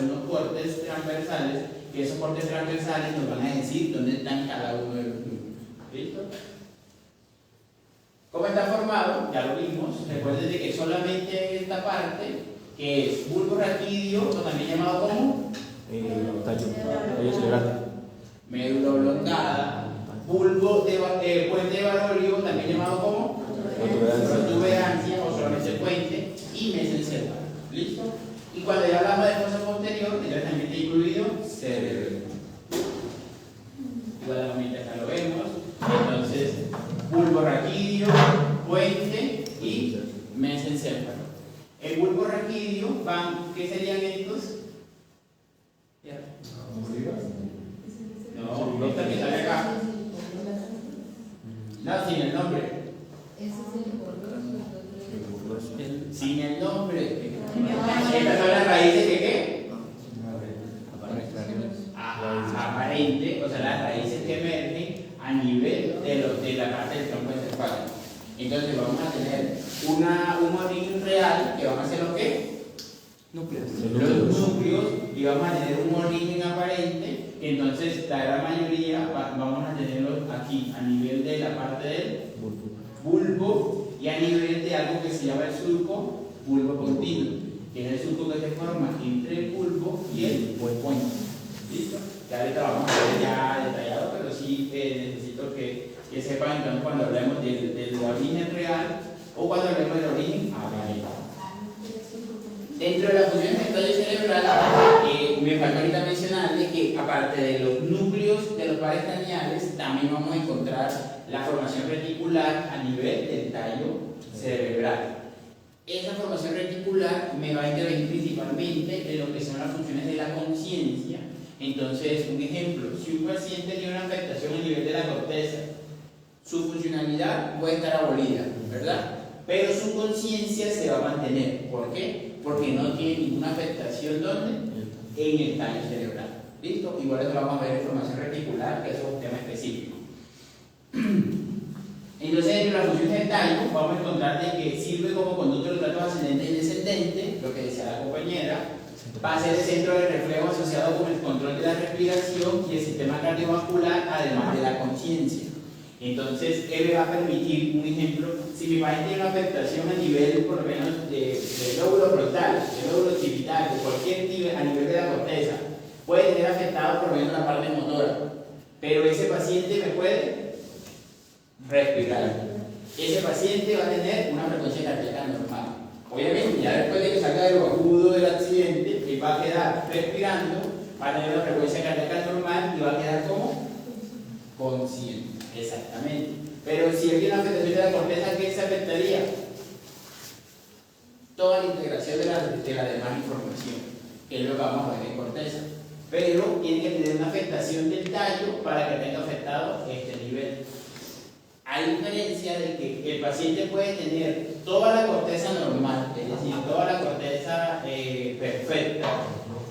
hacer unos cortes transversales, que esos cortes transversales nos van a decir dónde están cada uno de los núcleos. ¿Listo? ¿Cómo está formado? Ya lo vimos. Recuerden de que solamente esta parte, que es bulbo raquídeo, o también llamado como tallo cerebral, médula oblongada, bulbo de puente de Barorio, también llamado como protuberancia o solamente puente, y mesencephalo. ¿Listo? Y cuando ya hablamos de fosa posterior, entonces también está incluido cerebro. Igualmente acá lo vemos. Entonces, bulbo raquídeo, puente y mesencéfalo. El bulbo raquídeo ¿qué serían estos? No, esta que sale acá. No, sin el nombre. Sin el nombre. Estas son las raíces de qué? Aparente, o sea, las raíces que emergen a nivel de la parte del tronco encefálico. Entonces vamos a tener un origen real que van a ser los qué? núcleos. Los núcleos, y vamos a tener un origen aparente. Entonces la gran mayoría vamos a tenerlos aquí a nivel de la parte del bulbo y a nivel de algo que se llama el surco bulbo continuo, que es el surco que se forma entre el bulbo y el puente. ¿Listo? Ya ahorita vamos a ver ya detallado, pero sí necesito que sepan entonces cuando hablemos del origen real o cuando hablemos del origen aparente. Dentro de la función del tallo cerebral, me falta ahorita mencionarles que aparte de los núcleos de los pares craneales, también vamos a encontrar la formación reticular a nivel del tallo cerebral. Esa formación reticular me va a intervenir principalmente de lo que son las funciones de la conciencia. Entonces, un ejemplo, si un paciente tiene una afectación a nivel de la corteza, su funcionalidad puede estar abolida, ¿verdad? Pero su conciencia se va a mantener. ¿Por qué? Porque no tiene ninguna afectación, ¿dónde? En el tallo cerebral. ¿Listo? Igual eso lo vamos a ver en formación reticular, que eso es un tema específico. Entonces, dentro de las funciones del tallo, vamos a encontrar de que sirve como conducto de los tratos ascendente y descendente, lo que decía la compañera, va a ser el centro de reflejo asociado con el control de la respiración y el sistema cardiovascular, además de la conciencia. Entonces, él me va a permitir, un ejemplo, si mi paciente tiene una afectación a nivel, por lo menos, de lóbulo frontal, de lóbulo occipital, de cualquier nivel, a nivel de la corteza, puede tener afectado por lo menos la parte motora, pero ese paciente me puede respirar. Ese paciente va a tener una frecuencia cardíaca normal. Obviamente, ya después de que salga de lo agudo del accidente, él va a quedar respirando, va a tener una frecuencia cardíaca normal y va a quedar como consciente. Exactamente. Pero si hay una afectación de la corteza, ¿qué se afectaría? Toda la integración de la demás información, que es lo que vamos a ver en corteza. Pero tiene que tener una afectación del tallo para que tenga afectado este nivel. Hay diferencia de que el paciente puede tener toda la corteza normal, es decir, toda la corteza perfecta,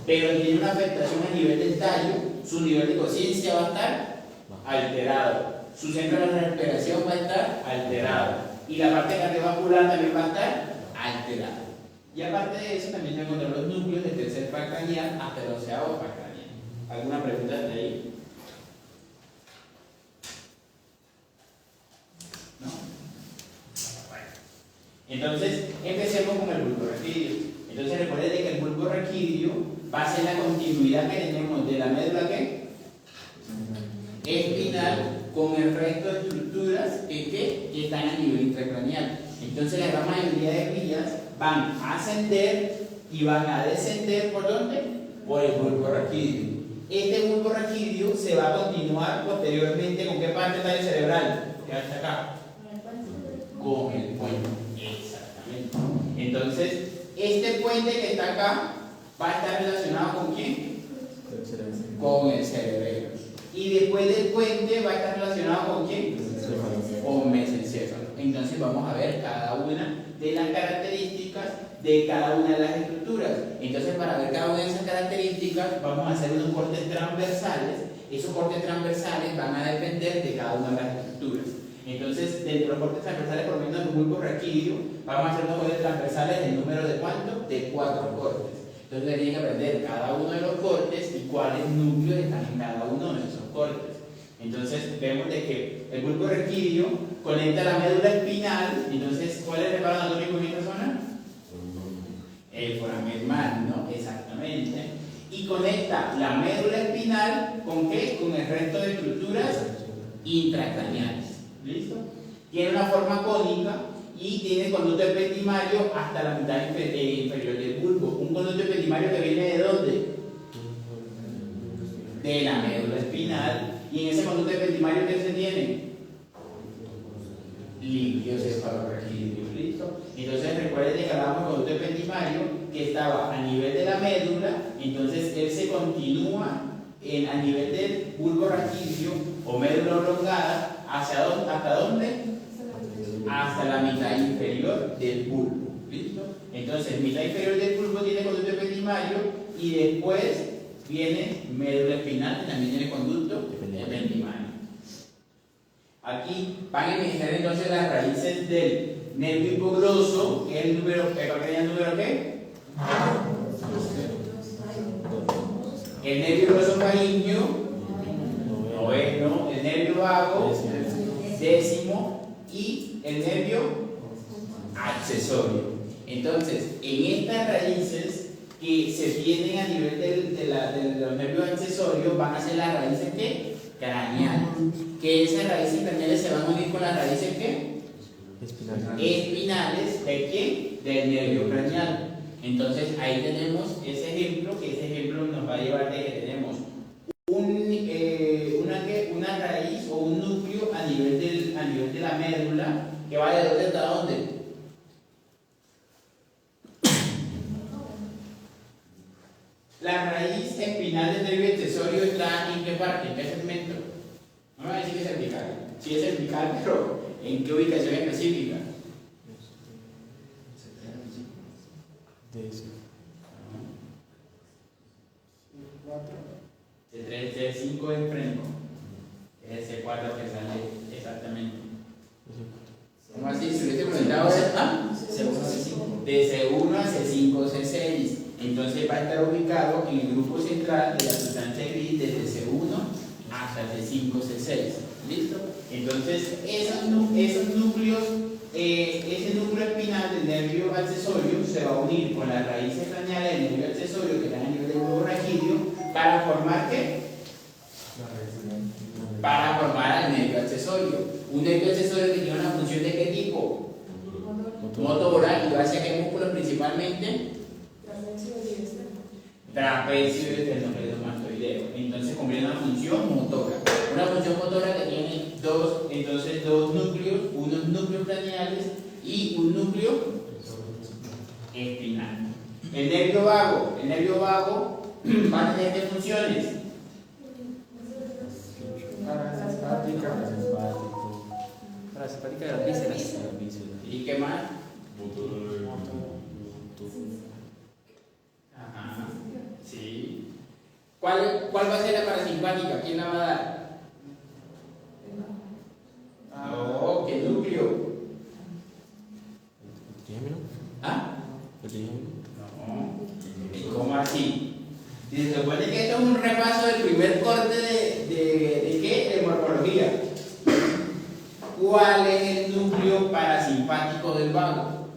pero tiene una afectación a nivel del tallo, su nivel de conciencia va a estar alterado. Su centro de respiración va a estar alterado y la parte cardiovascular también va a estar alterada. Y aparte de eso, también se encuentran los núcleos del tercer par craneal hasta el 11º par craneal. ¿Alguna pregunta de ahí? ¿No? Bueno. Entonces, empecemos con el bulbo raquídeo. Entonces, recuerden que el bulbo raquídeo va a ser la continuidad que tenemos de la médula ¿qué? Espinal con el resto de estructuras que están a nivel intracraneal. Entonces la gran mayoría de vías van a ascender y van a descender ¿por dónde? Por el bulbo raquídeo. Este bulbo raquídeo se va a continuar posteriormente ¿con qué parte del tallo cerebral? Que hasta acá. Con el puente. Exactamente. Entonces, este puente que está acá va a estar relacionado ¿con quién? Con el cerebelo. Y después del puente va a estar relacionado ¿con quién? Con mesencéfalo. Entonces vamos a ver cada una de las características de cada una de las estructuras. Entonces para ver cada una de esas características vamos a hacer unos cortes transversales. Esos cortes transversales van a depender de cada una de las estructuras. Entonces dentro de los cortes transversales, por lo menos en el bulbo raquídeo, vamos a hacer unos cortes transversales del número de ¿cuánto? De 4 cortes. Entonces tienen que aprender cada uno de los cortes y cuáles núcleos están en cada uno de esos cortes. Entonces vemos de que el bulbo raquídeo conecta la médula espinal. Entonces, ¿cuál es el reparo anatómico en esta zona? El foramen magno, exactamente. Y conecta la médula espinal ¿con qué? Con el resto de estructuras intracraneales. ¿Listo? Tiene una forma cónica y tiene conducto ependimario hasta la mitad inferior del bulbo. Un conducto ependimario que viene ¿de dónde? De la médula espinal. Y en ese conducto ependimario, ¿qué se tiene? Líquido cefalorraquídeo. ¿Listo? Entonces recuerden que hablamos del conducto ependimario que estaba a nivel de la médula. Entonces él se continúa a nivel del bulbo raquídeo o médula oblongada. ¿Hasta dónde? Hasta la mitad inferior del bulbo. ¿Listo? Entonces, mitad inferior del bulbo tiene conducto ependimario y después viene médula espinal que también tiene conducto ependimario. Aquí van a iniciar entonces las raíces del nervio hipogroso, que es el número, ¿el número qué? El nervio grosso faríngeo, noveno, el nervio vago, décimo, y el nervio accesorio. Entonces, en estas raíces que se tienen a nivel de los nervios accesorios van a ser las raíces ¿qué? Craneales. Que esas raíces craneales se van a unir con las raíces ¿qué? Espinales. ¿De quién? Del nervio craneal. Entonces, ahí tenemos ese ejemplo, que ese ejemplo nos va a llevar de que tenemos una raíz o un núcleo a nivel de la médula que va de dónde hasta dónde. La raíz espinal del nervio accesorio está ¿en qué parte? ¿En qué segmento? No me va a decir que es cervical. Sí es cervical, pero ¿en qué ubicación específica? C5 es freno. Es el C4 que sale exactamente. ¿Cómo así? Si hubiese presentado de C1 a C5, C6. Entonces va a estar ubicado en el grupo central de la sustancia gris desde C1 hasta C5, C6. ¿Listo? Entonces, esos núcleos, ese núcleo espinal del nervio accesorio se va a unir con las raíces craneales del nervio accesorio que están a nivel del bulbo raquídeo para formar ¿qué? Para formar el nervio accesorio. Un nervio accesorio que tiene una función ¿de qué tipo? Motora. ¿Y va hacia qué músculos principalmente? Trapecio y esternocleidomastoideo. Entonces cumple una función motora. Una función motora que tiene dos núcleos, unos núcleos craneales y un núcleo espinal. El nervio vago va a tener ¿qué funciones? Parasimpática de las vísceras. ¿Y qué más? Ajá. Sí. ¿Cuál va a ser la parasimpática? ¿Quién la va a dar? No, ¿qué núcleo? ¿Ah? No. ¿Cómo así? Se supone que esto es un repaso del primer corte ¿de qué? De morfología. ¿Cuál es el núcleo parasimpático del vago?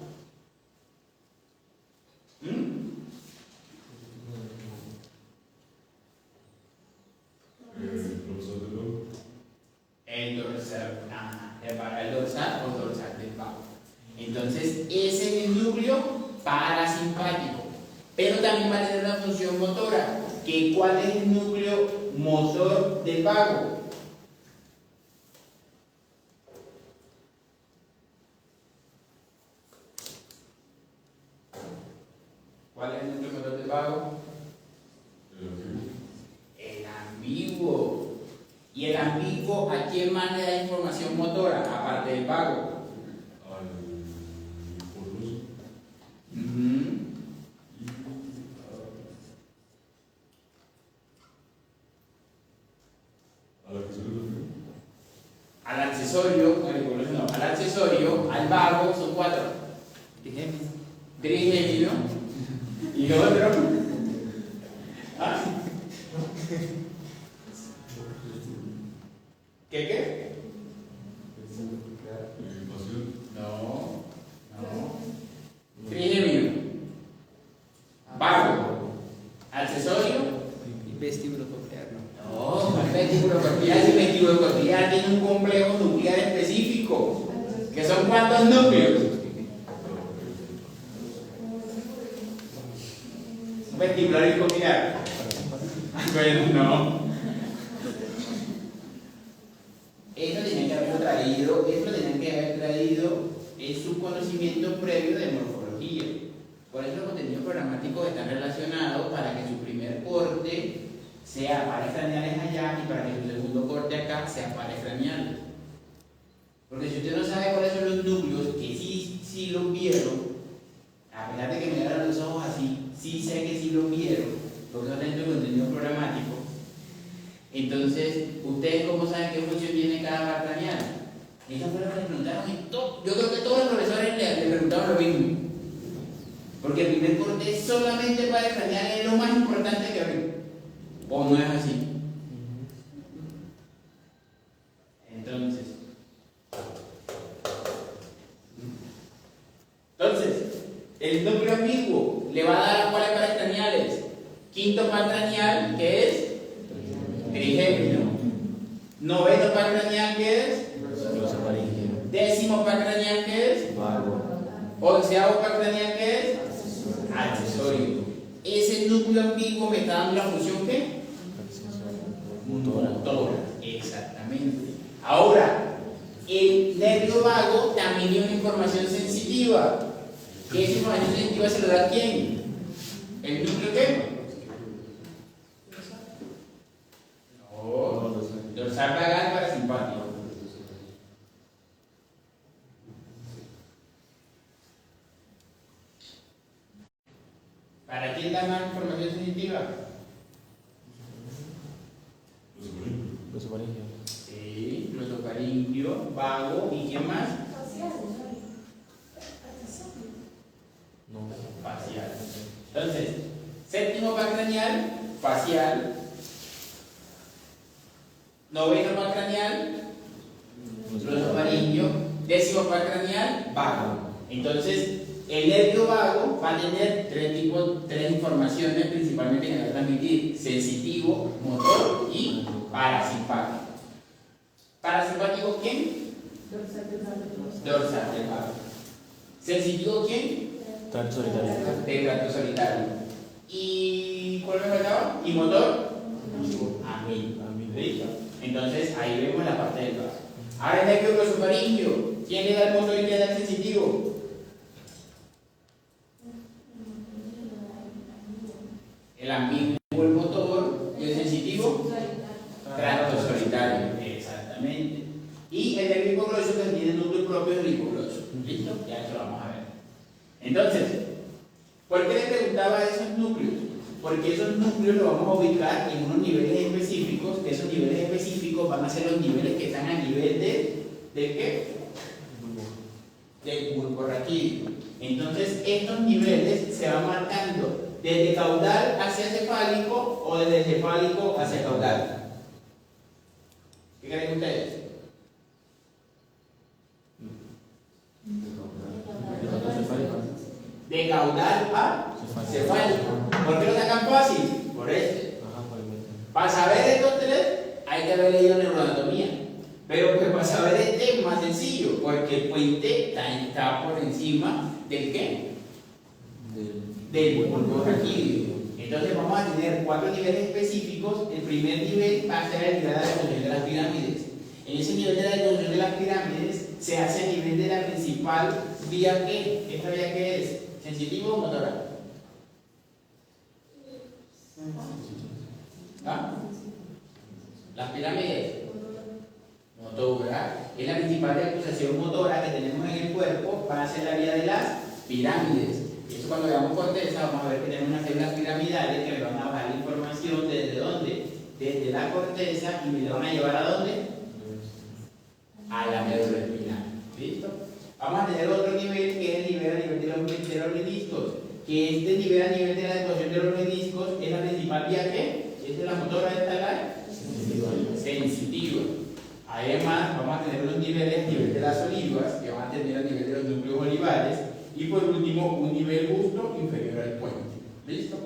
El dorsal. El dorsal o dorsal del vago. Entonces, ese es el núcleo parasimpático. Pero también va a tener una función motora. ¿Cuál es el núcleo motor del vago? ¿Cuál es el núcleo motor del vago? El ambiguo. ¿Y el ambiguo a quién más le da información motora, aparte del vago? Al accesorio, al vago, son 4. Trigémino. Y otro. ¿Qué? No. Trigémino. Vago. Accesorio. Vestíbulo coclear, ¿no? No, el vestíbulo coclear, si el vestíbulo coclear tiene un complejo nuclear específico. ¿Que son cuántos núcleos? Un vestibular coclear. Bueno, no. Esto tenían que haber traído es su conocimiento previo de morfología. Por eso los contenidos programáticos están relacionados para que su primer corte sea pares craneales allá y para que su segundo corte acá sea pares craneales. Porque si usted no sabe cuáles son los núcleos, que sí los vieron, a pesar de que me agarran los ojos así, sí sé que sí los vieron, porque no tengo contenido programático. Entonces, ¿ustedes cómo saben qué función tiene cada par craneal? Eso fue lo que le preguntaron en todo. Yo creo que todos los profesores le preguntaron lo mismo. Porque el primer corte solamente para craneal es lo más importante que ven. ¿O no es así? Entonces, el núcleo ambiguo le va a dar a cuáles pares craneales. Quinto par craneal, que es trigémino. Noveno par craneal, que es décimo par craneal, que es onceavo par craneal, que es accesorio. Ese núcleo ambiguo me está dando la función ¿qué? Motora. Exactamente. Ahora, el nervio vago también tiene una información sensitiva. ¿Qué esa información sensitiva se lo da a quién? ¿El núcleo qué? No, dorsal vagal parasimpático. ¿Para quién da más información sensitiva? Sí, glosofaringio, vago y ¿quién más? Facial. Entonces, séptimo par craneal, facial. Noveno par craneal, glosofaringio. Décimo par craneal, vago. Entonces, el nervio vago va a tener tres informaciones principalmente que va a transmitir: sensitivo, motor y parasimpático. ¿Parasimpático quién? Dorsal del vago. ¿Sensitivo quién? De tracto solitario. ¿Y cuál me faltaba? ¿Y motor? Amil. ¿Listo? Entonces ahí vemos la parte del vago. Ahora el nervio glosofaringio. ¿Quién le da el motor y quién le da el sensitivo? El ambiguo, el motor, y el sensitivo, tracto solitario. Exactamente. Y el nervio hipogloso que tiene el núcleo propio del hipogloso. ¿Listo? Ya eso lo vamos a ver. Entonces, ¿por qué le preguntaba esos núcleos? Porque esos núcleos los vamos a ubicar en unos niveles específicos, que esos niveles específicos van a ser los niveles que están a nivel ¿de qué? Del bulbo raquídeo. Entonces, estos niveles se van marcando desde caudal hacia cefálico o desde cefálico hacia caudal. ¿Qué creen ustedes? De caudal a cefálico. ¿Por qué lo sacan fácil? Por este. Para saber estos tres hay que haber leído neuroanatomía. Pero pues para saber este es más sencillo, porque el puente está por encima del ¿qué? Del bulbo raquídeo. Entonces vamos a tener 4 niveles específicos. El primer nivel va a ser el nivel de la deposición de las pirámides. En ese nivel de la deposición de las pirámides se hace a nivel de la principal vía ¿qué? ¿Esta vía qué es? ¿Sensitivo o motora? ¿Ah? Las pirámides. Motora. Es la principal acusación motora que tenemos en el cuerpo para hacer la vía de las pirámides. Eso cuando veamos corteza vamos a ver que tenemos unas células piramidales que me van a bajar la información desde dónde, desde la corteza, y me la van a llevar a dónde, a la médula espinal. ¿Listo? Vamos a tener otro nivel que es el nivel a nivel de los meniscos, que este nivel a nivel de la deposición de los meniscos es la principal vía ¿qué? ¿Esta es la motora de esta la sensitiva. Además, vamos a tener unos niveles a nivel de las olivas, que van a tener a nivel de los núcleos olivares, y por último, un nivel justo inferior al puente. ¿Listo?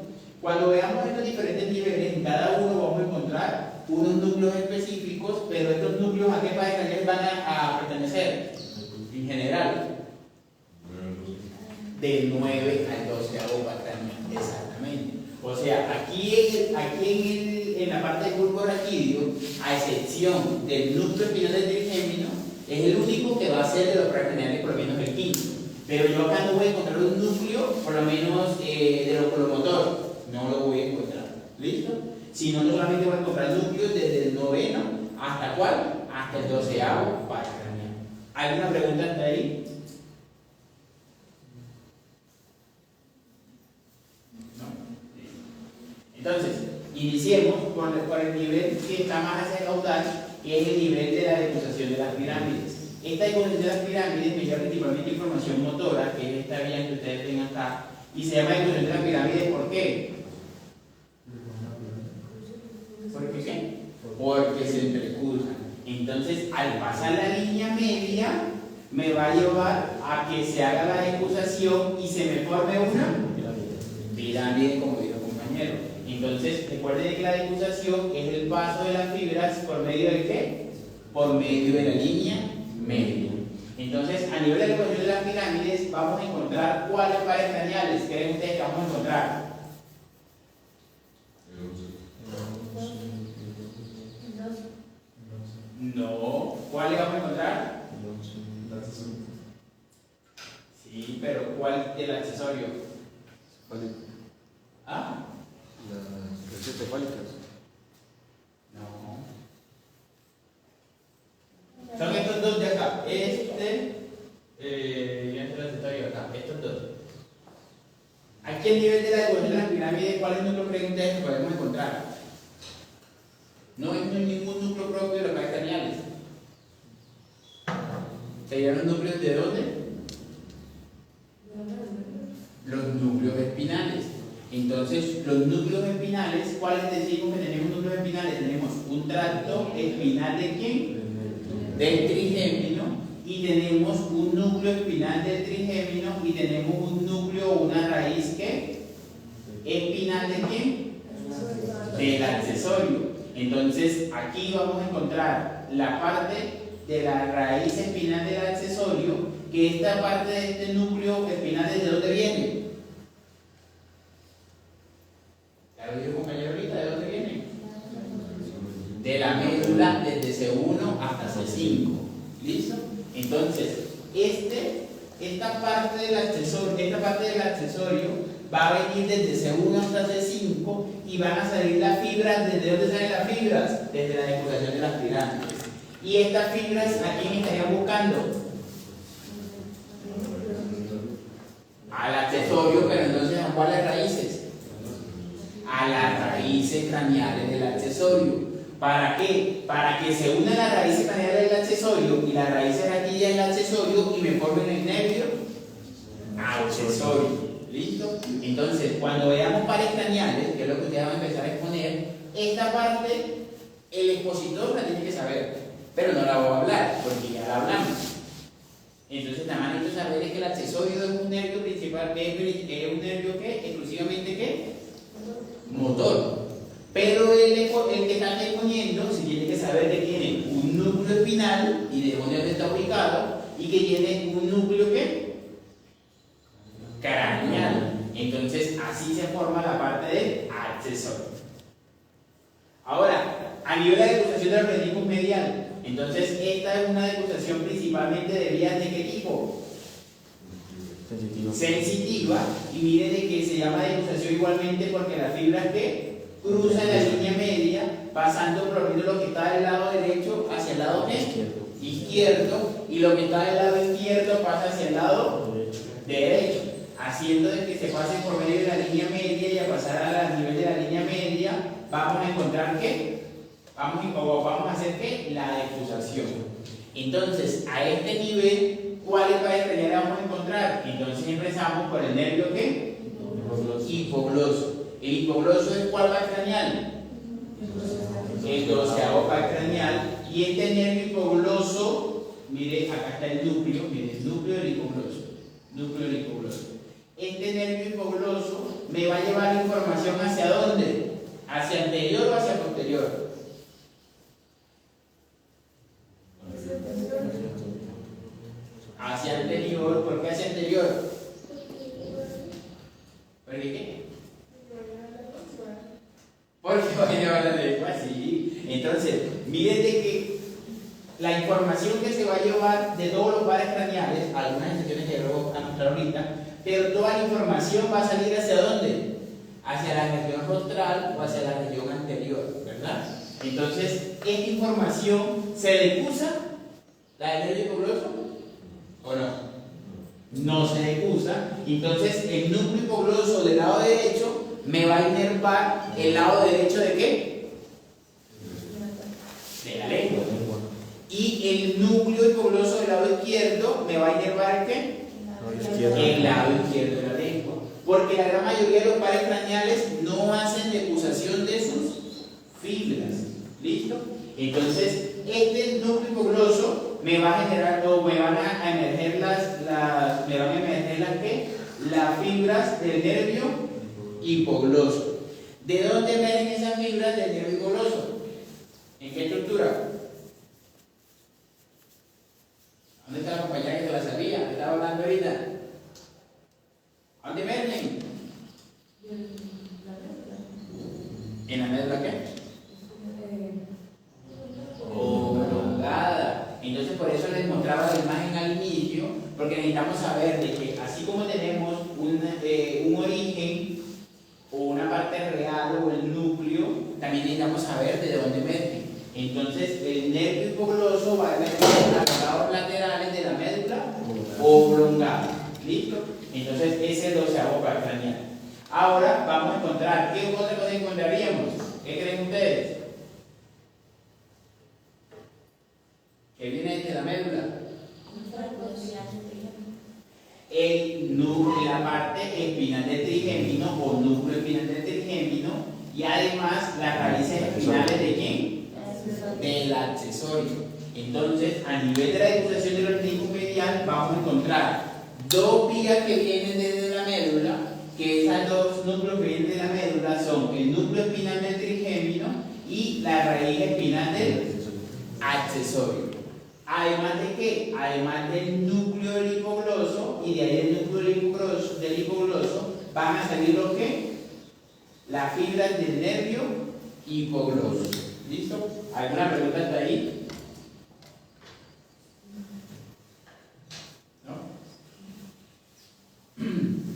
Cuando veamos estos diferentes niveles, en cada uno vamos a encontrar unos núcleos específicos, pero estos núcleos ¿a qué país van a pertenecer? En general, del 9 al 12 patráneo, exactamente. O sea, en la parte del bulbo raquídeo, a excepción del núcleo espinal del trigémino, es el único que va a ser de los paracraneales, por lo menos el quinto. Pero yo acá no voy a encontrar un núcleo, por lo menos de locomotor, no lo voy a encontrar. ¿Listo? Sino no solamente voy a encontrar núcleos desde el 9º hasta ¿cuál? Hasta el 12º paracraneal. ¿Alguna pregunta hasta ahí? Entonces, iniciemos por el nivel que está más hacia el caudal, que es el nivel de la decusación de las pirámides. Esta decusación de las pirámides me lleva principalmente información motora, que es esta vía que ustedes ven acá, y se llama decusación de las pirámides, ¿por qué? ¿Por qué? Porque se entrecruzan. Entonces, al pasar la línea media, me va a llevar a que se haga la decusación y se me forme una pirámide, como dijo el compañero. Entonces, recuerden que la decusación es el paso de las fibras por medio de ¿qué? Por medio de la línea media. Entonces, a nivel de la decusación de las pirámides, vamos a encontrar cuáles pares craneales. ¿Creen ustedes que vamos a encontrar? No. ¿Cuáles vamos a encontrar? Sí, pero ¿cuál del accesorio? ¿Ah? Las cefálicas. No. Son estos dos de acá. Y el accesorio acá. Estos dos. Aquí al nivel de la decusación de las pirámides, ¿cuáles núcleos creen ustedes que podemos encontrar? No hay ningún núcleo propio de los pares craneales. ¿Serían los núcleos de dónde? Los núcleos espinales. Entonces, los núcleos espinales, ¿cuáles decimos que tenemos núcleos espinales? Tenemos un tracto espinal de ¿quién? Del trigémino, y tenemos un núcleo espinal del trigémino, y tenemos un núcleo, una raíz ¿qué? Espinal de ¿quién? Del accesorio. Entonces, aquí vamos a encontrar la parte de la raíz espinal del accesorio, que esta parte de este núcleo espinal, ¿desde dónde viene? ¿Ya lo dijo compañero ahorita? ¿De dónde viene? De la médula, desde C1 hasta C5. ¿Listo? Entonces, esta parte del accesorio va a venir desde C1 hasta C5 y van a salir las fibras. ¿Desde dónde salen las fibras? Desde la decusación de las pirámides. ¿Y estas fibras a quién estarían buscando? Al accesorio, pero entonces ¿a cuáles raíces? A las raíces craneales del accesorio. ¿Para qué? Para que se unan las raíces craneales del accesorio y las raíces aquí del accesorio y me formen el nervio accesorio. ¿Listo? Entonces, cuando veamos pares craneales, que es lo que ustedes van a empezar a exponer, esta parte el expositor la tiene que saber, pero no la voy a hablar porque ya la hablamos. Entonces, nada más necesito saber es que el accesorio es un nervio principal, que es un nervio que exclusivamente ¿qué? Motor. Pero el que está exponiendo se tiene que saber que tiene un núcleo espinal y de dónde está ubicado, y que tiene un núcleo ¿qué? Craneal. Entonces, así se forma la parte del accesorio. Ahora, a nivel de degustación del organismo medial, entonces esta es una degustación principalmente de vías de qué tipo? Sensitiva. Y mire de que se llama degustación igualmente porque las fibras que cruzan la línea media, pasando por lo que está del lado derecho hacia el lado izquierdo, y lo que está del lado izquierdo pasa hacia el lado derecho, haciendo de que se pase por medio de la línea media, y a pasar al nivel de la línea media vamos a encontrar que vamos a hacer ¿qué? La defusación. Entonces, a este nivel, ¿cuáles pares craneales vamos a encontrar? Entonces empezamos por el nervio ¿qué? Hipogloso. ¿El hipogloso es cuál par craneal? El 12º par craneal. Y este nervio hipogloso, mire, acá está el núcleo, mire, el núcleo del hipogloso. Núcleo del hipogloso. Este nervio hipogloso me va a llevar la información ¿hacia dónde? ¿Hacia anterior o hacia posterior? Hacia anterior. ¿Por qué hacia anterior? ¿Por qué? Porque va a llevar la lengua, sí. Entonces, miren de que la información que se va a llevar de todos los pares craneales, algunas instituciones que luego a mostrar ahorita, pero toda la información va a salir ¿hacia dónde? Hacia la región rostral o hacia la región anterior, ¿verdad? Entonces, esta información se decusa, la del nervio hipogloso, ¿o no? No se decusa. Entonces, el núcleo hipogloso del lado derecho me va a inervar el lado derecho ¿de qué? De la lengua. Y el núcleo hipogloso del lado izquierdo me va a inervar ¿qué? El lado izquierdo de la lengua. Porque la gran mayoría de los pares craneales no hacen decusación de sus fibras. ¿Listo? Entonces, este núcleo hipogloso me va a generar, o me van a emerger las fibras del nervio hipogloso. ¿De dónde emergen esas fibras del nervio hipogloso? ¿En qué estructura? ¿Dónde está la compañera que se la sabía? ¿Me estaba hablando ahorita? ¿Dónde emergen? ¿En la médula qué? Oblongada. Entonces por eso les mostraba la imagen al inicio, porque necesitamos saber de que así como tenemos un origen o una parte real o el núcleo, también necesitamos saber de dónde emerge. Entonces el nervio hipogloso va a emerger a los lados laterales de la médula oblongada. ¿Listo? Entonces ese es el 12º par craneal. Ahora vamos a encontrar, ¿qué otra cosa encontraríamos? ¿Qué creen ustedes? ¿Qué viene desde la médula? La parte espinal del trigémino o núcleo espinal del trigémino, y además las raíces espinales ¿de quién? Del accesorio. Entonces, a nivel de la decusación del organismo medial, vamos a encontrar dos vías que vienen desde la médula, que esas dos núcleos que vienen de la médula son el núcleo espinal del trigémino y la raíz espinal del accesorio. Además de qué? Además del núcleo del hipogloso, y de ahí del núcleo del hipogloso van a salir los que? Las fibras del nervio hipogloso. ¿Listo? ¿Alguna pregunta hasta ahí? ¿No?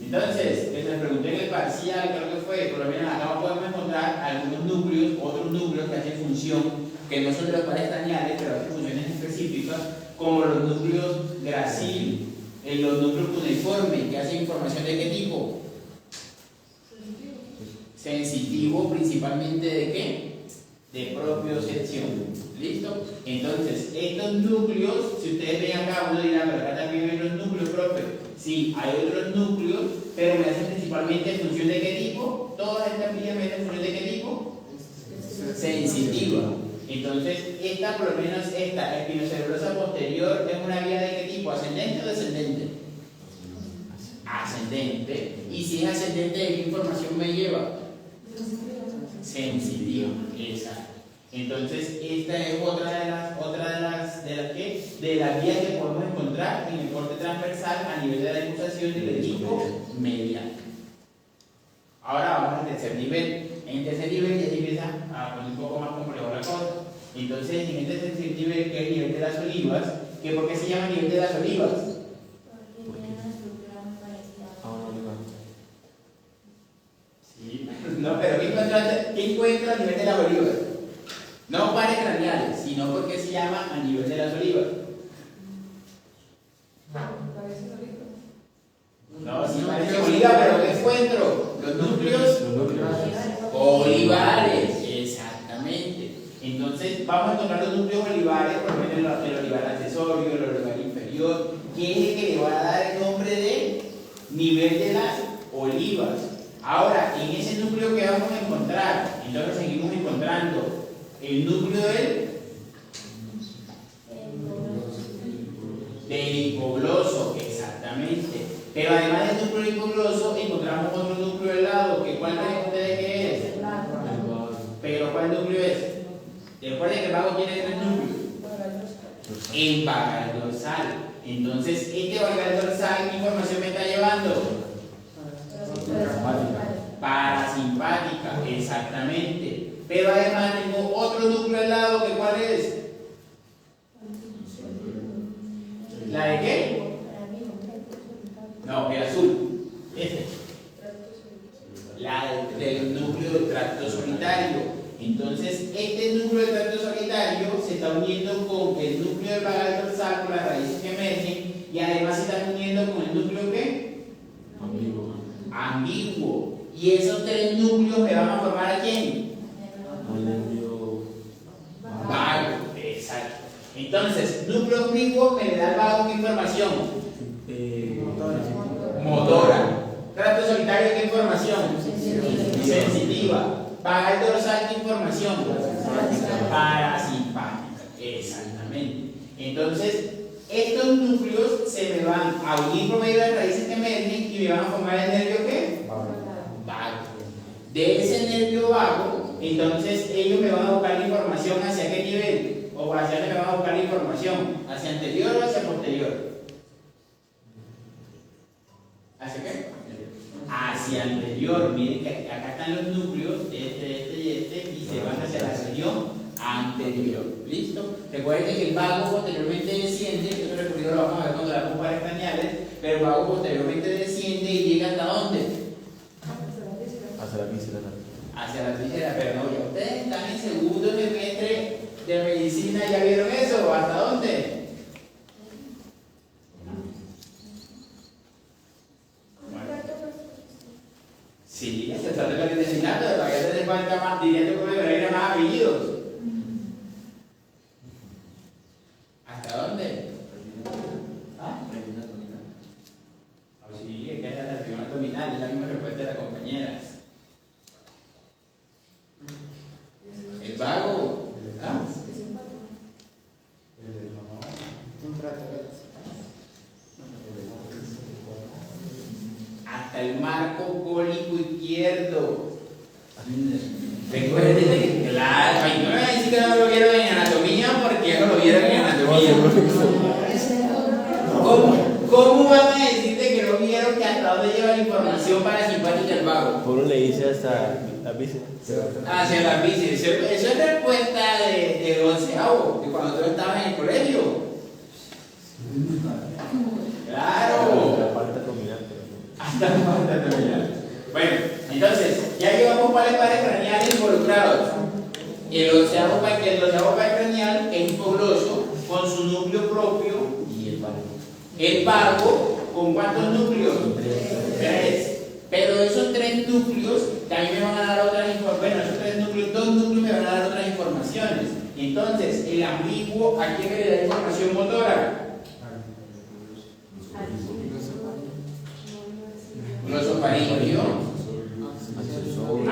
Entonces, que les pregunté en el parcial, creo que fue, por lo menos acá podemos encontrar algunos núcleos, otros núcleos que hacen función, que no son de los pares craneales, pero hacen funciones específicas, como los núcleos gracil, los núcleos cuneiformes, que hacen información de qué tipo? Sensitivo, principalmente de qué? De propiocepción. ¿Listo? Entonces, estos núcleos, si ustedes ven acá, uno dirá, pero acá también ven los núcleos propios. Sí, hay otros núcleos, pero me hacen principalmente función de qué tipo. Todas estas vías me hacen función de qué tipo? Sensitiva. Entonces, esta, por lo menos esta espinocerebrosa posterior, es una vía de qué tipo, ascendente o descendente. Ascendente. Y si es ascendente, ¿de qué información me lleva? Sensitiva. Exacto. Entonces, esta es otra de las vías que podemos encontrar en el corte transversal a nivel de la decusación del equipo medial. Ahora vamos al tercer nivel. En el tercer nivel ya se empieza a poner un poco más complejo la cosa. Entonces, en este tercer nivel, que es el nivel de las olivas, ¿que ¿por qué se llama nivel de las olivas? Sí. No, pero ¿qué encuentra a nivel de las olivas? No pares craneales, sino porque se llama a nivel de las olivas. No, sí parece oliva, pero ¿qué encuentro? Los núcleos olivares, exactamente. Entonces, vamos a encontrar los núcleos olivares, por lo menos el olivar accesorio, el olivar inferior, que es el que le va a dar el nombre de nivel de las olivas. Ahora, en ese núcleo que vamos a encontrar, entonces seguimos encontrando involucrando el núcleo del hipogloso, exactamente. Pero además del núcleo hipogloso, encontramos otro núcleo al lado, que ¿cuál creen ustedes que es? Pero ¿cuál núcleo es? Recuerden que el vago tiene tres núcleos. El vagal dorsal. Entonces, este vagal dorsal, ¿qué información me está llevando? Parasimpática, exactamente. Pero además tengo otro núcleo al lado, que ¿cuál es? ¿La de qué? No, el azul. Este. La del núcleo del tracto solitario. Entonces, este núcleo del tracto solitario se está uniendo con el núcleo del vagal dorsal, con las raíces que emergen, y además se están uniendo con el núcleo ¿qué? Ambiguo. Y esos tres núcleos me van a formar ¿a quién? Vago, exacto. Entonces, núcleo ambiguo me le da al vago ¿qué información? Motora. Tracto solitario ¿qué información? Sensitiva. Vagal dorsal ¿qué información? Parasimpática. Exactamente. Entonces, estos núcleos se me van a unir por medio de las raíces que emergen y me van a formar el nervio ¿qué? Vago. De ese nervio vago, entonces ellos me van a buscar la información hacia qué nivel, o hacia dónde me van a buscar la información, hacia anterior o hacia posterior. ¿Hacia qué? Hacia anterior. Miren que acá están los núcleos, este y se van hacia la región anterior. ¿Listo? Recuerden que el vago posteriormente desciende, eso recorrido lo vamos a ver cuando la pares craneales, pero el vago posteriormente desciende y llega ¿hasta dónde? Hacia la víscera. Hacia la víscera, pero no, ya ustedes están en segundo semestre de medicina, ¿ya vieron eso? ¿Hasta dónde? Sí, se trata de intestinal, pero todavía te falta más, diría yo, que me más apellidos. ¿Hasta dónde? ¿Ah? Sí, es que es la región abdominal, es la misma respuesta de la compañera. El vago. ¿Ah? Hasta el marco cólico izquierdo. Recuerden, claro, no me van a decir que no lo vieron en anatomía porque ya no lo vieron en anatomía. ¿Cómo van a decirte que no vieron que hasta dónde lleva la información parasimpática del vago? Por uno le dice hasta la víscera. Hacia la víscera. Eso es respuesta de onceavo, de cuando tú estabas en el colegio. Claro. La parte abdominal. Hasta la parte abdominal. Bueno, entonces, ya llevamos cuáles pares craneales involucrados. El onceavo par craneal es hipogloso con su núcleo propio Y el vago. el vago, ¿con cuántos núcleos? 3. Pero esos 3 núcleos también me van a dar otras informaciones. Bueno, esos 3 núcleos, 2 núcleos me van a dar otras informaciones. Entonces, el ambiguo, ¿a quién le da información motora? Glosofaringio,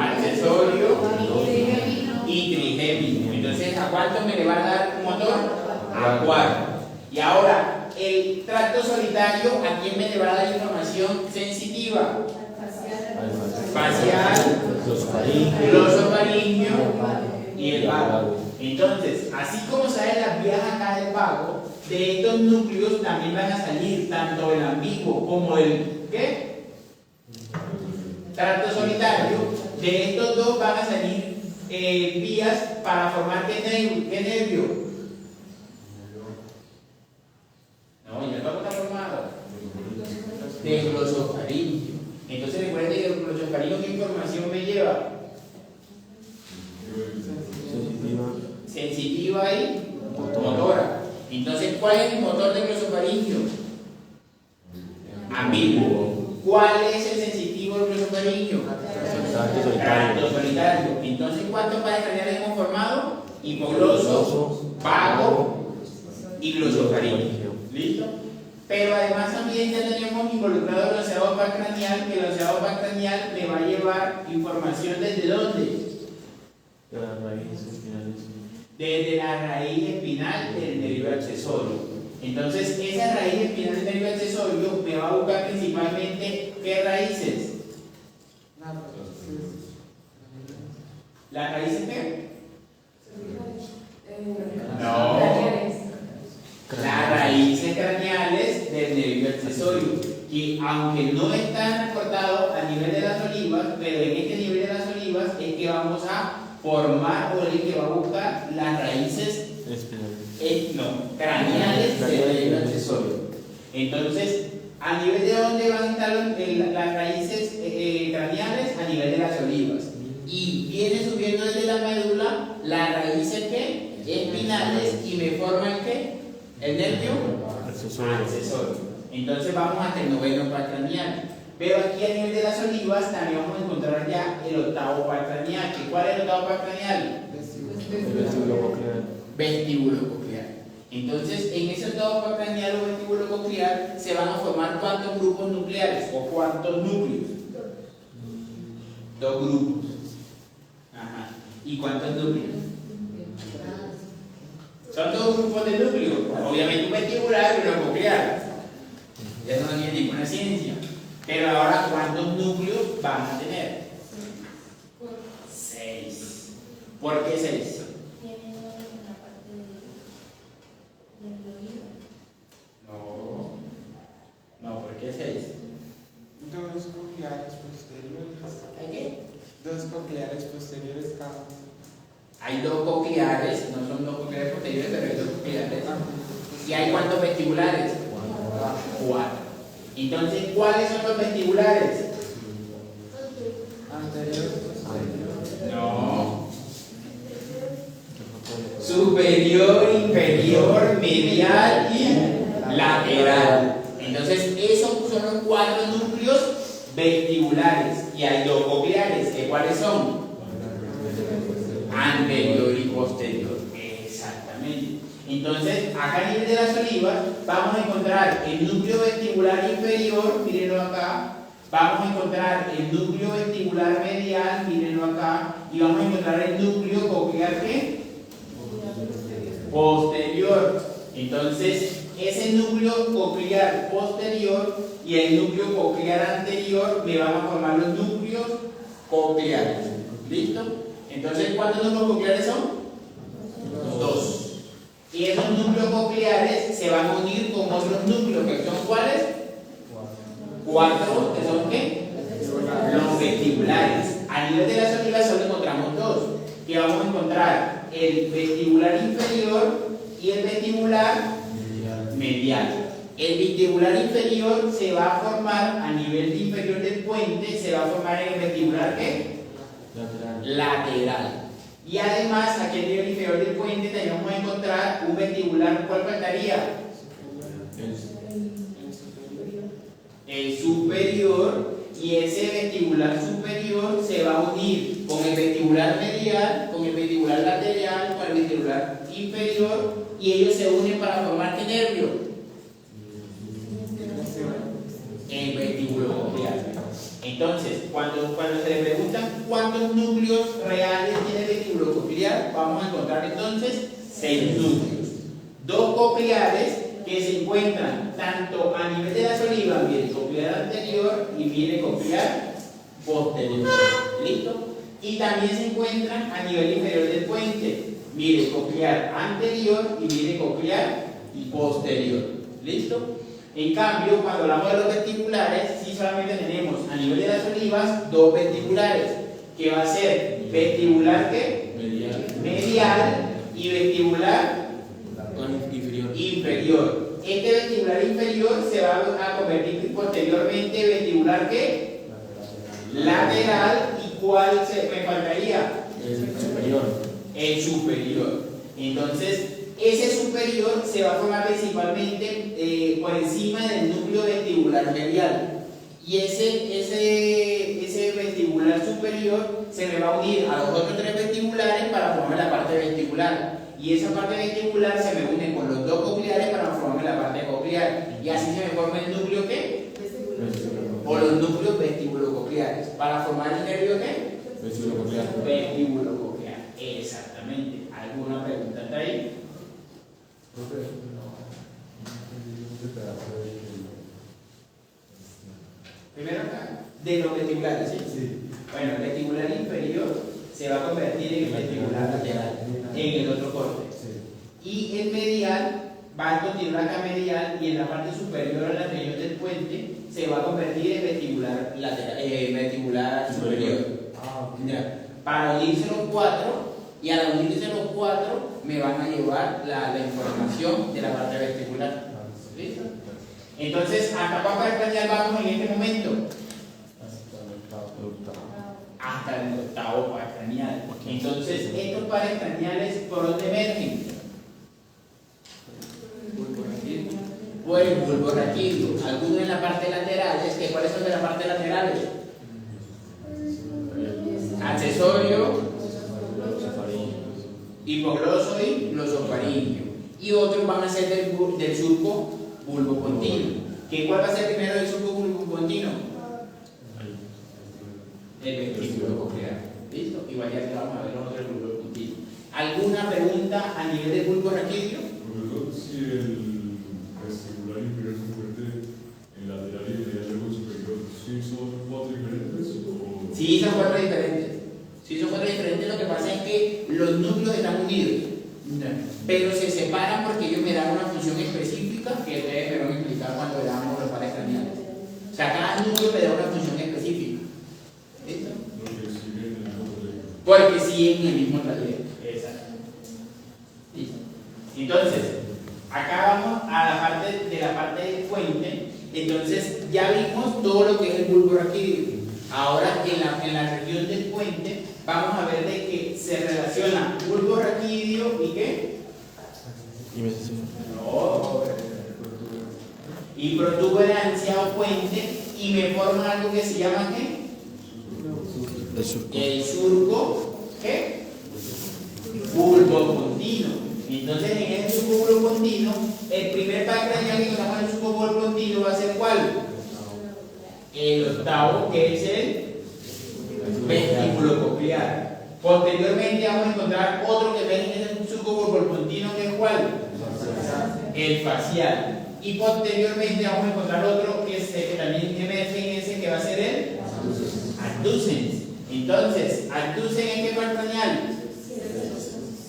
accesorio y trigémino. Entonces, ¿a cuánto me le va a dar un motor? A 4. Y ahora, el tracto solitario, ¿a quién me le va a dar información sensitiva? Facial, glosofaringio y el vago. Entonces, así como salen las vías acá del vago, de estos núcleos también van a salir tanto el ambiguo como el ¿qué? Tracto solitario. De estos dos van a salir vías para formar ¿qué nervio? No, ya el vago está formado. De glosofaringio. Entonces recuerden que el glosofaringio, ¿qué información me lleva? Sensitiva y motora. Entonces, ¿cuál es el motor del glosofaringio? Ambiguo. ¿Cuál es el sensitivo del glosofaringio? Tracto solitario. Entonces, ¿cuántos pares craneales hemos formado? Hipogloso, vago y glosofaringio. ¿Listo? Pero además también ya tenemos involucrado el onceavo par craneal, que el onceavo par craneal me va a llevar información ¿desde dónde? De las raíces espinales. Desde la raíz espinal del nervio accesorio. Entonces, esa raíz espinal del nervio accesorio me va a buscar principalmente ¿qué raíces? ¿Las raíces qué? No. Las raíces craneales del nervio accesorio, que aunque no están reportados a nivel de las olivas, pero en este nivel de las olivas es que vamos a formar o el que va a buscar las raíces craneales del nervio accesorio. Entonces, ¿a nivel de dónde van a estar las raíces craneales? A nivel de las olivas. Y viene subiendo desde la médula las raíces ¿qué? Espinales y me forman ¿qué? El nervio accesorio. Entonces vamos hasta el noveno par craneal. Pero aquí a nivel de las olivas también vamos a encontrar ya el octavo par craneal. ¿Cuál es el octavo par craneal? Vestíbulo coclear. Entonces, en ese octavo par craneal o vestíbulo coclear se van a formar ¿cuántos grupos nucleares o cuántos núcleos? Dos grupos. Ajá. ¿Y cuántos núcleos? Son dos grupos de núcleos. Obviamente un vestibular y uno coclear. Eso no tiene ninguna ciencia. Pero ahora, ¿cuántos núcleos van a tener? 6. ¿Por qué 6? No, ¿por qué 6? Dos cocleares posteriores. ¿Hay qué? Dos cocleares posteriores cada. Hay dos cocleares, no son dos cocleares posteriores, pero hay dos cocleares. ¿Y hay cuántos vestibulares? 4. Entonces, ¿cuáles son los vestibulares? Anterior, posterior. No. Superior, inferior, medial y lateral. Entonces, esos son los 4 núcleos vestibulares. Y hay dos cocleares. ¿Cuáles son? Anterior y posterior. Exactamente. Entonces, acá a nivel de las olivas, vamos a encontrar el núcleo vestibular inferior, mírenlo acá. Vamos a encontrar el núcleo vestibular medial, mírenlo acá. Y vamos a encontrar el núcleo coclear ¿qué? Posterior. Entonces, ese núcleo coclear posterior y el núcleo coclear anterior me van a formar los núcleos cocleares. ¿Listo? Entonces, ¿cuántos núcleos cocleares son? 2. Y esos núcleos cocleares se van a unir con otros núcleos, que son ¿cuáles? 4, que son ¿qué? Los vestibulares. A nivel de las olivas solo encontramos 2, que vamos a encontrar el vestibular inferior y el vestibular medial. El vestibular inferior se va a formar a nivel de inferior del puente, se va a formar en el vestibular ¿qué? Lateral. Y además, aquí en el nivel inferior del puente también vamos a encontrar un vestibular. ¿Cuál faltaría? El superior. Y ese vestibular superior se va a unir con el vestibular medial, con el vestibular lateral, con el vestibular inferior, y ellos se unen para formar ¿qué nervio? El vestíbulo coclear. Entonces, cuando se le preguntan cuántos núcleos reales tiene el vestíbulo coclear, vamos a encontrar entonces 6 núcleos. 2 cocleares que se encuentran tanto a nivel de las olivas, mire, coclear anterior y mire, coclear posterior. ¿Listo? Y también se encuentran a nivel inferior del puente, mire, coclear anterior y mire, coclear posterior. ¿Listo? En cambio, cuando hablamos de los vestibulares, sí solamente tenemos a nivel de las olivas 2 vestibulares, que va a ser vestibular ¿qué? Medial y vestibular inferior. Este vestibular inferior se va a convertir posteriormente en vestibular ¿qué? Lateral. ¿Y cuál me faltaría? El superior. El superior. Entonces, ese superior se va a formar principalmente por encima del núcleo vestibular medial. Y ese vestibular superior se me va a unir a los otros 3 vestibulares para formar la parte vestibular. Y esa parte vestibular se me une con los 2 cocleares para formar la parte coclear. Y así se me forma el núcleo ¿qué? O los núcleos vestibulo-cocleares. Para formar el nervio ¿qué? Vestíbulo coclear. Vestíbulo coclear. de los vestibulares, ¿sí? Bueno, el vestibular inferior se va a convertir en el vestibular lateral, en el otro corte. Y el medial va a continuar acá medial y en la parte superior a la región del puente se va a convertir en vestibular lateral, vestibular superior. Ya. Para unirse los cuatro, y al unirse los cuatro me van a llevar la información de la parte vestibular. ¿Listo? Entonces, ¿hasta cuál para craneal vamos en este momento? Hasta el octavo para craneal. Entonces, estos pares craneales, ¿por dónde emergen? Por el bulbo raquídeo. Algunos en la parte laterales, que ¿cuáles son de la parte laterales? Accesorio, hipogloso y glosofaringeo. Y otros van a ser del surco bulbo continuo. ¿Cuál va a ser primero del surco bulbo continuo? El vestíbulo coclear. ¿Listo? Igual ya que vamos a ver nosotros el bulbo continuo. ¿Alguna pregunta a nivel del bulbo raquídeo? Si el vestibular inferior se convierte en lateral y medial luego superior, ¿sí son cuatro diferentes? O... Sí, son cuatro diferentes. Sí, son cuatro diferentes. Lo que pasa es que los núcleos están unidos, pero se separan porque ellos me dan una función específica que ustedes me van a explicar cuando veamos los pares craneales. O sea, cada núcleo me da una función específica. ¿Listo? Porque siguen en el mismo trayecto. Exacto. ¿Listo? Entonces, acá vamos a la parte del puente. Entonces, ya vimos todo lo que es el bulbo raquídeo. Ahora, en la región del puente, vamos a ver de que se relaciona bulbo raquídeo y ¿qué? No. Y protuberancia o puente, y me forman algo que se llama ¿qué? El surco, ¿qué? Bulbo continuo. Entonces, en el surco bulbo continuo, el primer par craneal que encontramos en el surco bulbo continuo va a ser ¿cuál? El octavo, que es el vestíbulo coclear. Posteriormente vamos a encontrar otro que ven en el surco bulbo continuo, que es ¿cuál? El facial. Y posteriormente vamos a encontrar otro que también emerge en ese, que va a ser el adducens. Entonces, adducen en qué par craneal?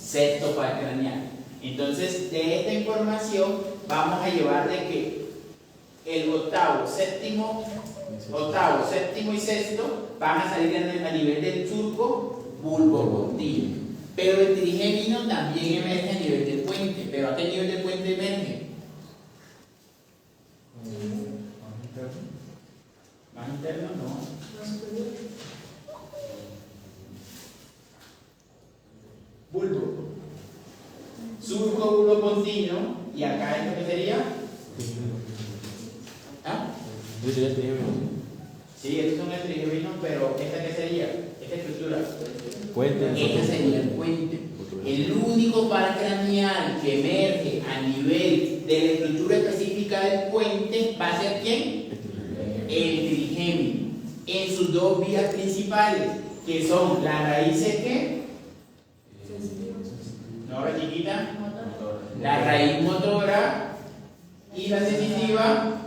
Sexto par craneal. Entonces, de esta información vamos a llevar de que el octavo, séptimo y sexto van a salir a nivel del surco bulbo continuo. Pero el trigémino también emerge a nivel del puente. ¿Pero a qué nivel del puente emerge? ¿Más interno? No. Bulbo. Surco bulbo continuo. ¿Y acá esto qué sería? ¿Ah? Sí, estos son el trigémino, pero ¿esta qué sería? Esta estructura. Este sería el puente. El único par craneal que emerge a nivel de la estructura específica del puente va a ser ¿quién? El trigémino. En sus dos vías principales, que son las raíces ¿qué? ¿No, chiquita? La raíz motora y la sensitiva,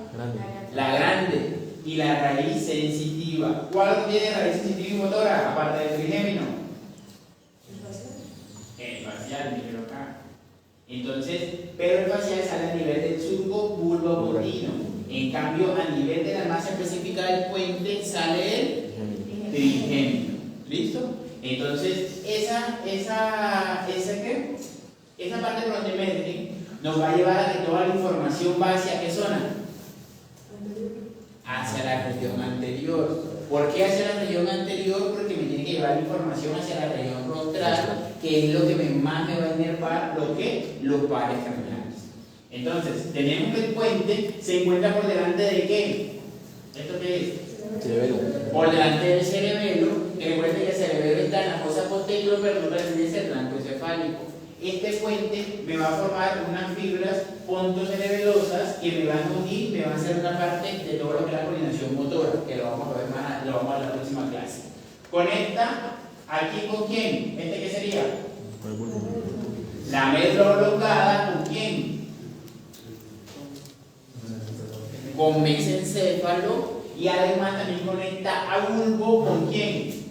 la grande, y la raíz sensitiva. ¿Cuál tiene raíz sensitiva y motora? Aparte del trigémino. El facial, míralo acá. Entonces, pero el facial sale a nivel del surco bulbo continuo. En cambio, a nivel de la masa específica del puente sale el trigémino. ¿Listo? Entonces, esa parte por donde emerge nos va a llevar a que toda la información va hacia qué zona. Hacia la región anterior. ¿Por qué hacia la región anterior? Porque me tiene que llevar la información hacia la región rostral, que es lo que más me va a inervar los pares craneales. Entonces, tenemos que el puente se encuentra por delante de ¿qué? ¿Esto qué es? Cerebelo. Por delante del cerebelo, que recuerden que el cerebelo está en la fosa posterior, pero no pertenece al tronco encefálico. Este puente me va a formar unas fibras pontocerebelosas que me van a unir, me van a hacer una parte de todo lo que es la coordinación motora, que lo vamos a ver más, lo vamos a ver en la próxima clase. Conecta aquí con quién, ¿qué sería? La médula oblongada, ¿con quién? Con mesencéfalo y además también conecta a bulbo con quién?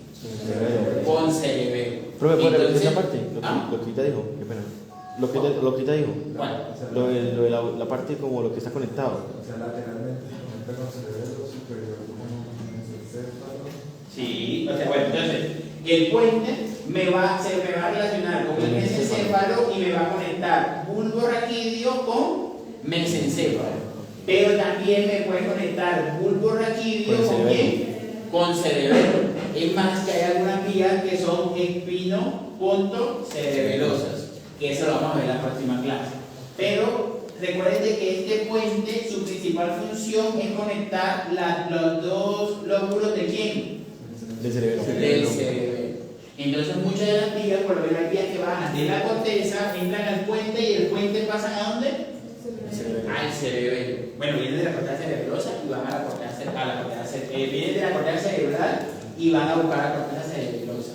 Con cerebelo. Profe, ¿puede repetir Entonces, esa parte? Lo que usted dijo, qué pena. Lo que usted dijo. ¿cuál? Lo de la parte como lo que está conectado. O sea, lateralmente se conecta con cerebelo superior con mesencéfalo. Sí, o sea, bueno, entonces, el puente se me va a relacionar con el mesencéfalo y me va a conectar bulbo raquídeo con mesencéfalo. Pero también me puede conectar bulbo raquídeo con quién? Con cerebelo. Es más, que hay algunas vías que son espino-cerebelosas, que eso lo vamos a ver en la próxima clase. Pero recuerden de que este puente, su principal función es conectar los dos lóbulos de quién? Del cerebelo. Del cerebelo. Entonces muchas de las vías, por lo menos hay vías que bajan de la corteza, entran al puente y el puente pasan ¿a dónde? Al cerebelo. Bueno, vienen de la corteza cerebelosa y van a la corteza vienen de la corteza cerebral y van a buscar la corteza cerebelosa.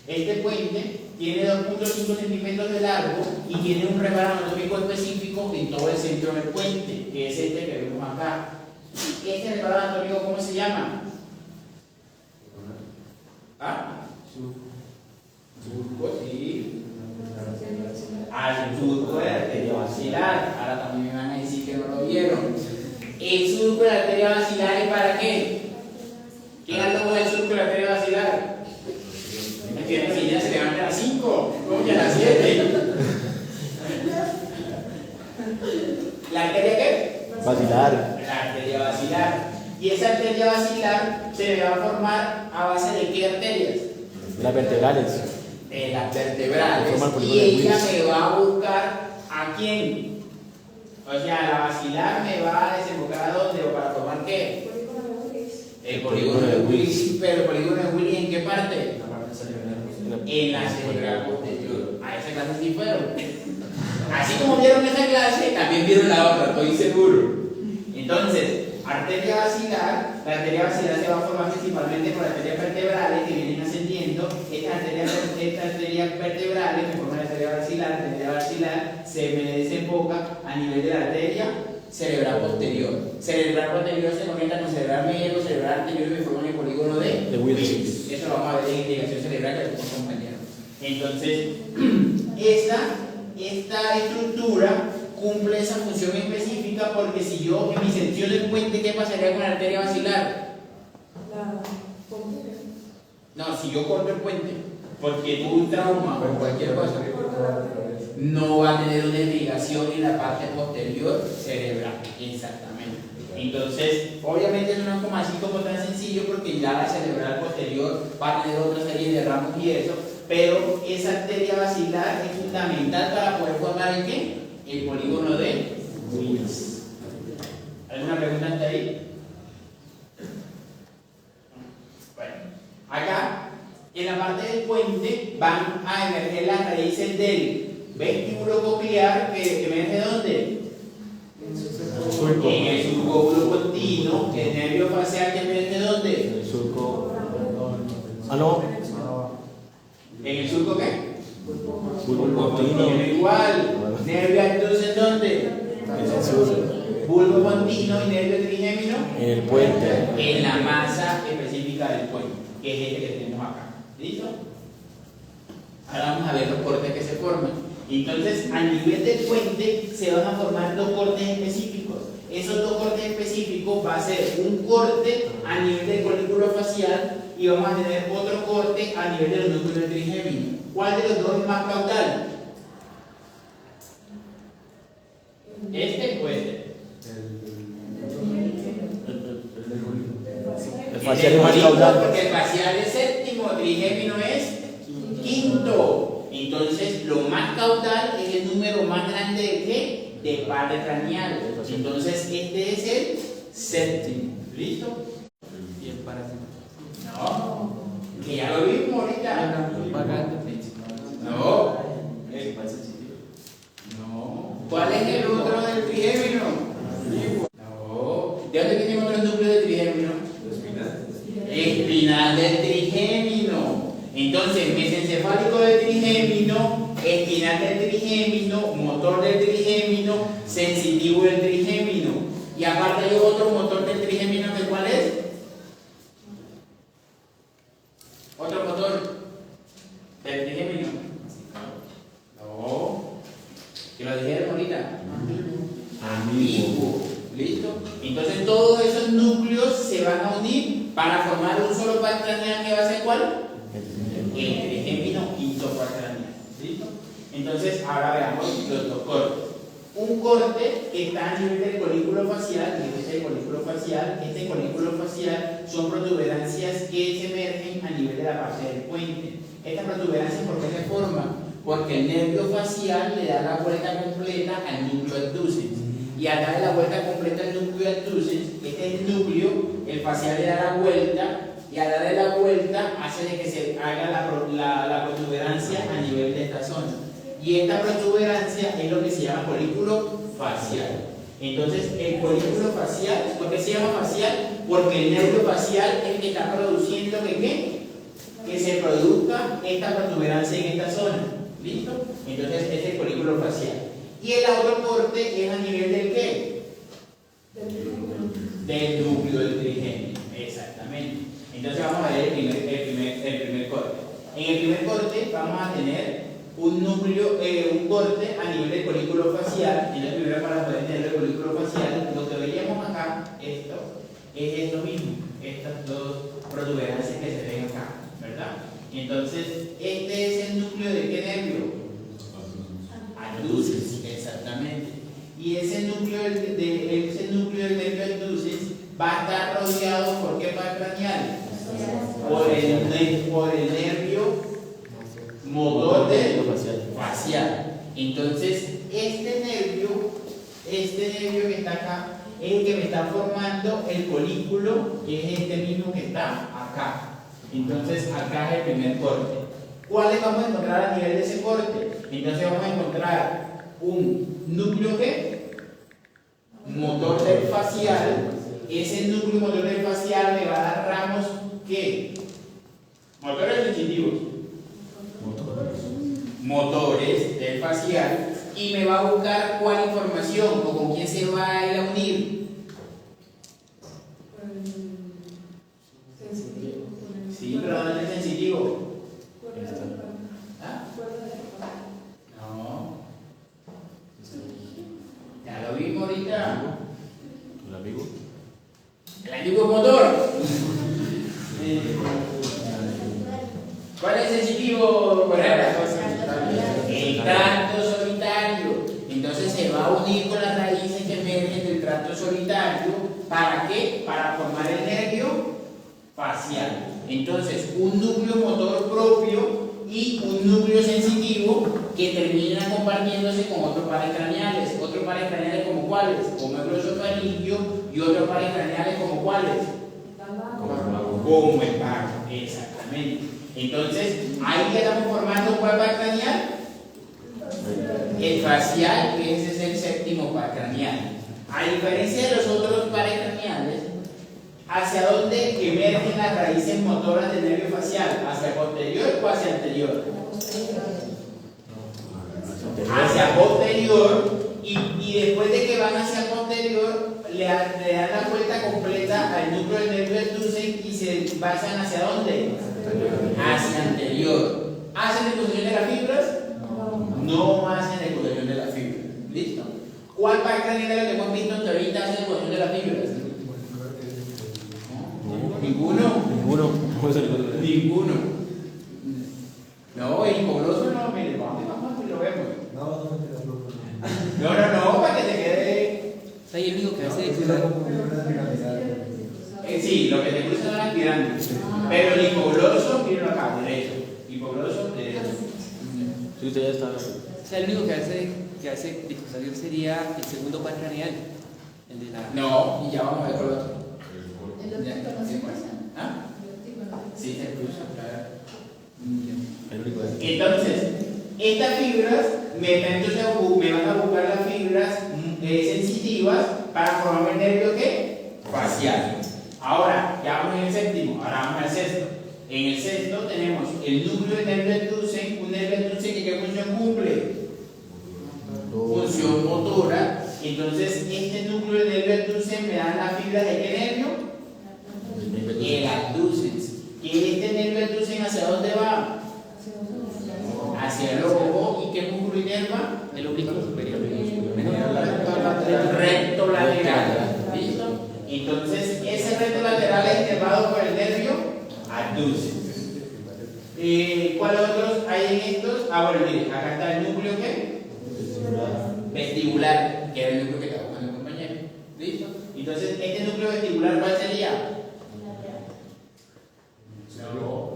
Este puente tiene 2.5 centímetros de largo y tiene un rebaro anatómico específico en todo el centro del puente, que es este que vemos acá. Este rebaro anatómico, ¿cómo se llama? ¿Ah? Surco, sí. Al surco de la arteria basilar. Ahora también me van a decir que no lo vieron. El surco de la arteria basilar es para qué? ¿Quién habló del surco de la arteria basilar? Es que la silla se levanta a las 5, ¿cómo que a las 7? ¿La arteria qué? Basilar. La arteria basilar. Y esa arteria basilar se va a formar a base de qué arterias? Las vertebrales. De las vertebrales. Forma el polígono Y de ella Willis. me va a buscar ¿a quién? O sea, la basilar me va a desembocar ¿a dónde? ¿O para formar qué? El polígono de Willis. Pero el polígono de Willis, ¿en qué parte? En la cerebral posterior. A esa clase sí fueron. Así como vieron esa clase, también vieron la otra, estoy seguro. Entonces, arteria basilar, la arteria basilar se va a formar principalmente por arterias vertebrales que vienen ascendiendo. Estas arterias vertebrales que forman la arteria basilar se me desemboca a nivel de la arteria cerebral posterior. Cerebral posterior se conecta con cerebral medio, cerebral anterior y me forman el polígono de Willis. Eso lo vamos a ver en integración cerebral que lo compañeros. Entonces, esta estructura cumple esa función específica porque si yo en mi sección del puente, ¿qué pasaría con la arteria basilar? No, si yo corto el puente porque tuve un trauma o cualquier cosa, no va a tener una irrigación en la parte posterior cerebral. Exactamente. Entonces, obviamente no es como así como tan sencillo porque ya la cerebral posterior va a tener otra serie de ramos y eso, pero esa arteria basilar es fundamental para poder formar el ¿qué? El polígono de Willis. ¿Alguna pregunta hasta ahí? Bueno, acá en la parte del puente van a emerger las raíces del vestíbulo coclear que emerge ¿de dónde? En el surco pontino. El nervio facial que emerge ¿de dónde? El surco. Ah, no. ¿En el surco qué? Bulbo pontino. Igual. ¿Nervio entonces dónde? Es el surco. Bulbo pontino y nervio trigémino. En el puente. En la masa específica del puente, que es este que tenemos acá. ¿Listo? Ahora vamos a ver los cortes que se forman. Entonces, a nivel del puente se van a formar dos cortes específicos. Esos dos cortes específicos va a ser un corte a nivel del colículo facial y vamos a tener otro corte a nivel de los núcleos trigéminos. ¿Cuál de los dos es más caudal? ¿Este o este? El facial es más caudal. Porque el facial es séptimo, trigémino es quinto. Entonces, lo más caudal es el número más grande de ¿qué? De parte craneal. Entonces, este es el séptimo. ¿Listo? Y el parásito. No. Que ya lo vimos ahorita. Pagando. No. No. ¿Cuál es el otro del trigémino? No. ¿De dónde viene otro núcleo del trigémino? Espinal del trigémino. Entonces, mesencefálico del trigémino, espinal del trigémino, motor del trigémino, sensitivo del trigémino. Y aparte hay otro motor del trigémino, ¿que cuál es? Que lo dijeron ahorita. Ambiguo. ¿Listo? Entonces todos esos núcleos se van a unir para formar un solo par craneal que va a ser ¿cuál? El trigémino quinto par craneal. ¿Listo? Entonces ahora veamos los dos cortes. Un corte que está a nivel del colículo facial, y este colículo facial son protuberancias que se emergen a nivel de la parte del puente. Estas protuberancias, ¿por qué se forman? Porque el nervio facial le da la vuelta completa al núcleo adducens. Y al darle la vuelta completa al núcleo adducens, este es el núcleo, el facial le da la vuelta, y al darle la vuelta hace de que se haga la protuberancia a nivel de esta zona. Y esta protuberancia es lo que se llama colículo facial. Entonces, el colículo facial, ¿por qué se llama facial? Porque el nervio facial es el que está produciendo que se produzca esta protuberancia en esta zona. ¿Listo? Entonces, este es el colículo facial. Y el otro corte es a nivel del ¿qué? Del núcleo del trigémino. Exactamente. Entonces, vamos a ver el primer corte. En el primer corte vamos a tener un corte a nivel del colículo facial. En la primera, para poder tener el colículo facial, lo que veíamos acá, esto es lo mismo, estas dos protuberancias que se ven acá, ¿verdad? Entonces, este es el núcleo de ¿qué nervio? Adducens, exactamente. Y ese núcleo del nervio adducens va a estar rodeado ¿por qué par craneal? Por el nervio motor del facial. Entonces, este nervio que está acá es el que me está formando el colículo, que es este mismo que está acá. Entonces, acá es el primer corte. ¿Cuáles vamos a encontrar a nivel de ese corte? Entonces, vamos a encontrar un núcleo que motor del facial. Ese núcleo motor del facial me va a dar ramos que motores sensitivos, motores del facial, y me va a buscar cuál información o con quién se va a ir a unir. Sí, pero no es sensitivo. ¿Ah? No. Ya lo vimos ahorita. ¿El amigo? El antiguo motor. ¿Cuál es el sensitivo, Correa? El tracto solitario. Entonces se va a unir con las raíces que emergen del tracto solitario. ¿Para qué? Para formar el nervio facial. Entonces, un núcleo motor propio y un núcleo sensitivo que terminan compartiéndose con otros pares craneales. Otros pares craneales como cuáles, como el glosofaringio, y otros pares craneales como cuáles, como el vago. Exactamente. Entonces, ahí ya estamos formando ¿cuál par craneal? El facial, que ese es el séptimo par craneal. A diferencia de los otros pares craneales, ¿hacia dónde emergen las raíces motoras del nervio facial? ¿Hacia posterior o hacia anterior? Hacia posterior, y después de que van hacia posterior, le dan la vuelta completa al núcleo del nervio adducens y se pasan ¿hacia dónde? Hacia anterior. ¿Hacen deposición de las fibras? No hacen deposición de las fibras. ¿Listo? ¿Cuál par craneal de lo que hemos visto hasta ahorita hace deposición de las fibras? Ninguno. Ninguno. No, el hipogloso no, mire, vamos y lo vemos. No, para que te quede. O sea, y el único que hace Sí, lo que te cruza son las pirámides. Pero el hipogloso, míralo acá, derecho. Hipogloso, derecho. Sí, usted ya está. O sea, el único que hace difusación sería el segundo par craneal. El de la. No, y ya vamos a ver con el otro. El óptico no se cruza. ¿Ah? El óptico no se Sí, se cruza, claro. El único es. Entonces, estas fibras me van a buscar las fibras sensitivas para formar el nervio ¿qué? Facial. Ahora, ya vamos en el séptimo, ahora vamos al sexto. En el sexto tenemos el núcleo del nervio adducens, un nervio adducens que ¿qué función cumple? Función motora. Entonces, este núcleo del nervio adducens me da las fibras de ¿qué nervio? El adducens. ¿Y este nervio adducens hacia dónde va? Hacia el ojo. ¿Y ¿Y qué músculo inerva? El oblicuo superior. Recto lateral. ¿Listo? Entonces, ese recto lateral es inervado por el nervio abducens. ¿Cuáles otros hay en estos? Ah, bueno, miren, acá está el núcleo ¿qué? Vestibular, que era el núcleo que estaba buscando el compañero. ¿Listo? Entonces, este núcleo vestibular, ¿cuál sería?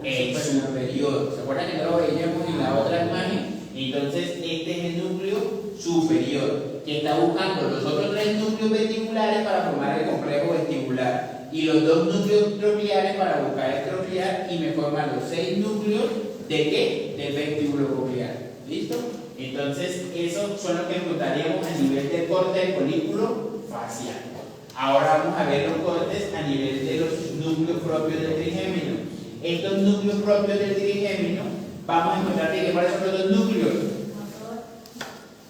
El superior. ¿Se acuerdan que no lo veíamos en la otra imagen? Entonces, este es el núcleo superior, que está buscando los otros tres núcleos vestibulares para formar el complejo vestibular y los dos núcleos troncleares para buscar el tronclear y me forman los 6 núcleos de ¿qué? Del vestíbulo coclear. ¿Listo? Entonces, esos son los que encontraríamos a nivel del corte del folículo facial. Ahora vamos a ver los cortes a nivel de los núcleos propios del trigémino. Estos núcleos propios del trigémino, vamos a encontrar que ¿cuáles son los dos núcleos?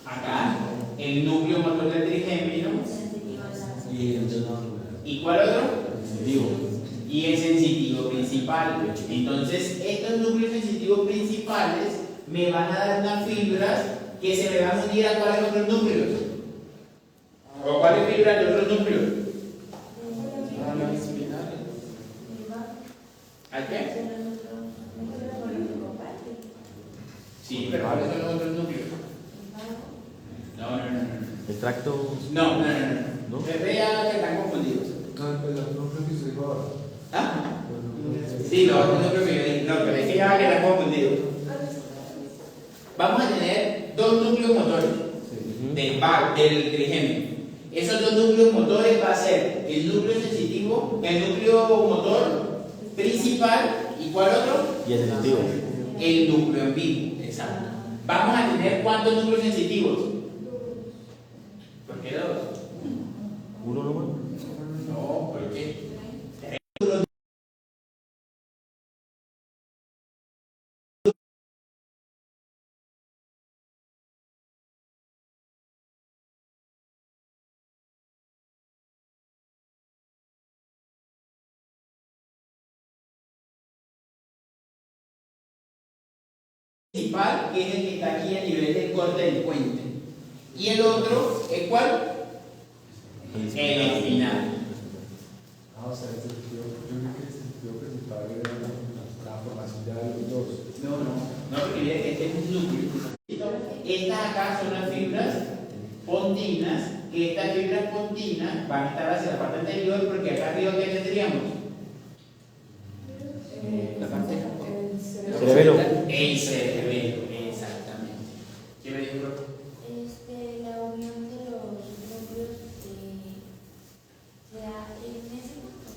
Acá, el núcleo motor del trigémino. ¿Y cuál otro? Y el sensitivo principal. Entonces, estos núcleos sensitivos principales me van a dar unas fibras que se me van a unir a cuáles otros núcleos. ¿O cuáles fibras de otros núcleos? ¿A qué? Sí, pero ¿cuáles son los otros núcleos? No. El tracto. No. ¿No? Vea que están confundidos. No creo que se dijo ahora. ¿Ah? Sí, los otros núcleos que yo dije. No, pero es que ya va a quedar confundido. Vamos a tener dos núcleos motores del trigémino. Esos dos núcleos motores va a ser el núcleo sensitivo, el núcleo motor principal, ¿y cuál otro? Y el sensitivo. El núcleo en vivo, exacto. Vamos a tener ¿cuántos núcleos sensitivos? ¿Por qué dos? ¿Uno nomás? No, ¿por qué? Principal, que es el que está aquí a nivel del corte del puente. Y el otro, ¿es cuál? El espinal. O sea, yo creo que el sentido principal era la formación ya de los dos. No, porque mira que este es un núcleo. Estas acá son las fibras pontinas, que estas fibras pontinas van a estar hacia la parte anterior, porque acá arriba ¿qué tendríamos? La parte Cerebelo. El cerebelo, exactamente. ¿Qué me dijo? La unión de los núcleos se da en ese punto.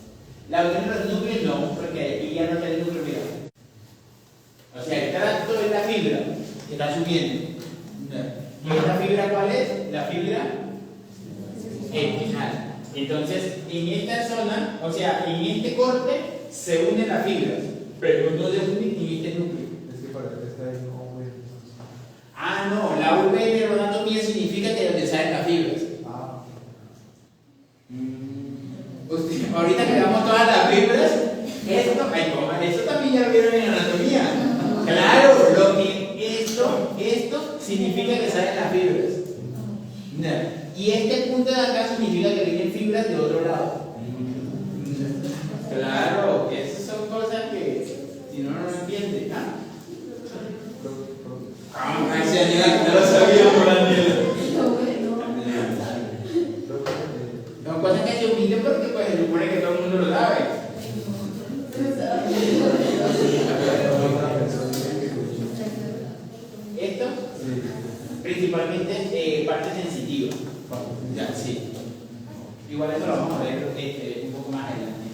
La unión de los núcleos no, porque aquí ya no está el núcleo, mira. O sea, el tracto es la fibra que está subiendo. ¿Y esta fibra cuál es? La fibra espinal. Entonces, en esta zona, o sea, en este corte se unen las fibras, pero no se unen en este núcleo. Es que parece que está ahí como bien. Ah, no, la VL rodando bien significa que donde salen las fibras. Ahorita que veamos todas las fibras, esto también ya lo vieron en anatomía. Claro, esto significa que salen las fibras. Y este punto de acá significa que vienen fibras de otro lado. Claro, esas son cosas que si no, no lo entiende. Ese Daniel, no lo sabía por Daniel. Son cosas que se humillan porque pues se supone que todo el mundo lo sabe. Esto, principalmente parte sensitiva. Ya, sí. Igual eso lo vamos a ver un poco más adelante.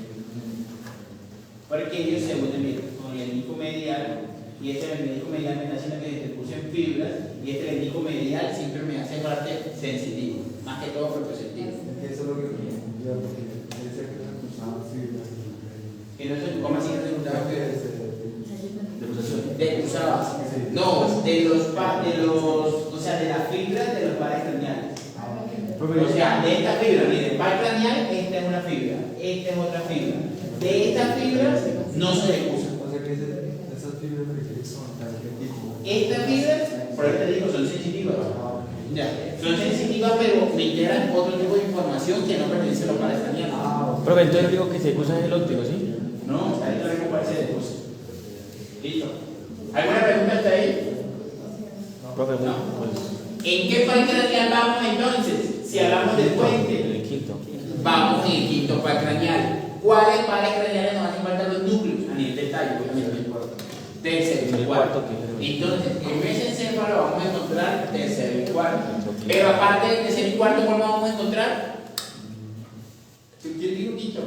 Porque ellos se unen bien con el menisco medial, y este menisco medial me está haciendo que se interpusen fibras, y este menisco medial siempre me hace parte sensitiva, más que todo representativo. Eso es lo que me confundía, porque dice que se usaban fibras. Que no es como así que se usaban fibras. De cruzadas. Sí. No, o sea, de las fibras de los pares craneales. O sea, de esta fibra, mire, el par craneal, esta es una fibra, esta es otra fibra. De estas fibras no se usa. O sea que esas fibras de qué son, ¿qué tipo? Estas fibras, por eso te digo, sensitivas. Ya, son sensitivas, pero me integran otro tipo de información que no pertenece a los pares craneales. Profe, entonces digo que se usa el óptico, ¿sí? No, ahí todavía no puede ser de uso. Listo. ¿Alguna pregunta hasta ahí? Profe, No. pues ¿En qué par craneal vamos entonces? Si hablamos del puente, el quinto. vamos en el quinto par craneal. ¿Cuáles pares craneales nos hacen falta los núcleos? A nivel de tallo, obviamente. Tercero y cuarto. Entonces, en mesencéfalo vamos a encontrar tercero y cuarto. Pero aparte del tercero y cuarto, ¿cuál vamos a encontrar? ¿Quién dijo quinto?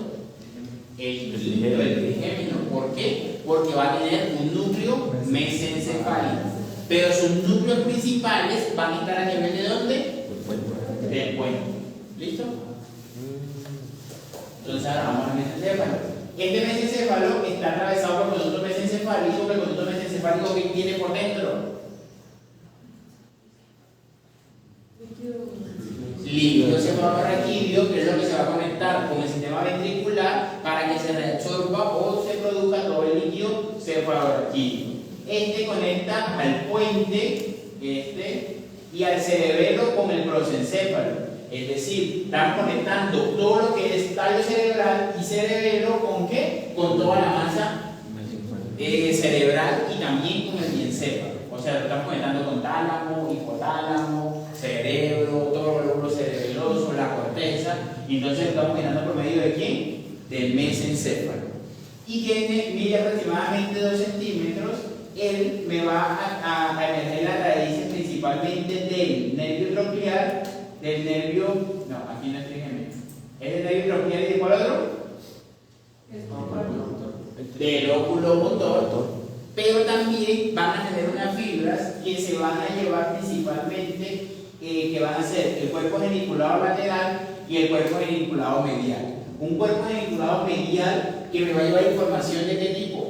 El quinto, el trigémino. ¿Por qué? Porque va a tener un núcleo mesencefálico. Pero sus núcleos principales van a estar a nivel de ¿dónde? Del puente. ¿Listo? Entonces ahora vamos al mesencéfalo. Este mesencéfalo está atravesado por conducto mesencefálico, que el conducto mesencefálico que tiene por dentro. Líquido cefalorraquídeo, que es lo que se va a conectar con el sistema ventricular para que se reabsorba o se produzca todo el líquido cefalorraquídeo. Este conecta al puente, y al cerebelo con el prosencéfalo. Es decir, estamos conectando todo lo que es tallo cerebral y cerebelo ¿con qué? Con toda la masa cerebral y también con el diencéfalo. O sea, lo estamos conectando con tálamo, hipotálamo, cerebro, todo el lóbulo cerebeloso, la corteza. Y entonces lo estamos conectando por medio de ¿quién? Del mesencéfalo. Y mide aproximadamente 2 centímetros. Él me va a emerger las raíces principalmente del nervio troclear, del nervio, no, aquí no es trigémino, es el nervio troclear y de cuál otro? Del óculo motor, pero también van a tener unas fibras que se van a llevar principalmente, que van a ser el cuerpo geniculado lateral y el cuerpo geniculado medial. Un cuerpo geniculado medial que me va a llevar información de qué tipo.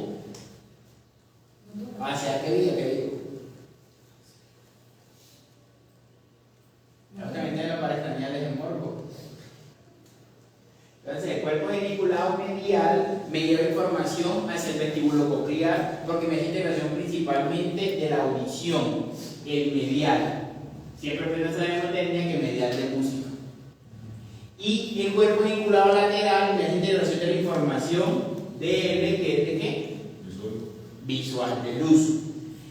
¿Hacia qué vía? ¿Qué digo? Obviamente los pares craneales en morbo. Entonces, el cuerpo geniculado medial me lleva información hacia el vestíbulo coclear porque me da integración principalmente de la audición, el medial. Siempre aprendes la misma técnica que medial de música. Y el cuerpo geniculado lateral me da integración de la información de L, que es de qué? Visual, de luz.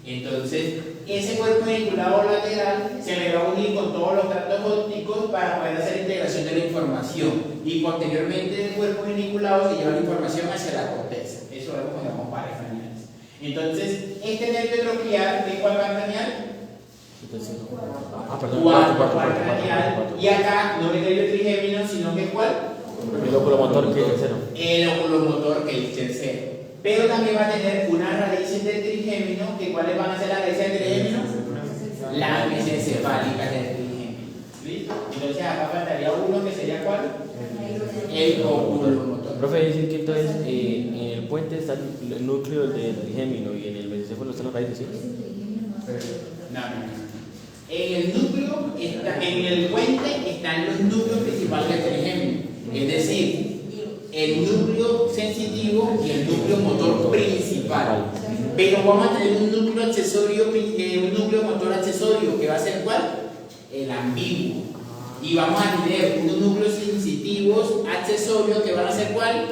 Entonces, ese cuerpo geniculado lateral se me va a unir con todos los tractos ópticos para poder hacer integración de la información. Y posteriormente del cuerpo geniculado se lleva la información hacia la corteza. Eso lo vemos cuando llamamos pares craneales. Entonces, este nervio troclear, ¿de cuál par craneal? Cuarto par craneal. Y acá no es el nervio trigémino, sino que ¿cuál? El oculomotor, que es el tercero. El oculomotor, que es el tercero. Pero también va a tener unas raíces del trigémino, que ¿cuáles van a ser las raíces del trigémino? Las mesencefálicas del trigémino. ¿Listo? Entonces acá faltaría uno que sería ¿cuál? El oculomotor. Profe, dice que entonces en el puente está el núcleo del trigémino y en el mesencéfalo están las raíces, ¿sí? No. En el núcleo, en el puente están los núcleos principales del trigémino. Es decir, el núcleo sensitivo y el núcleo motor principal. Pero vamos a tener un núcleo accesorio, un núcleo motor accesorio, que va a ser ¿cuál? El ambiguo. Y vamos a tener unos núcleos sensitivos accesorios que van a ser ¿cuál?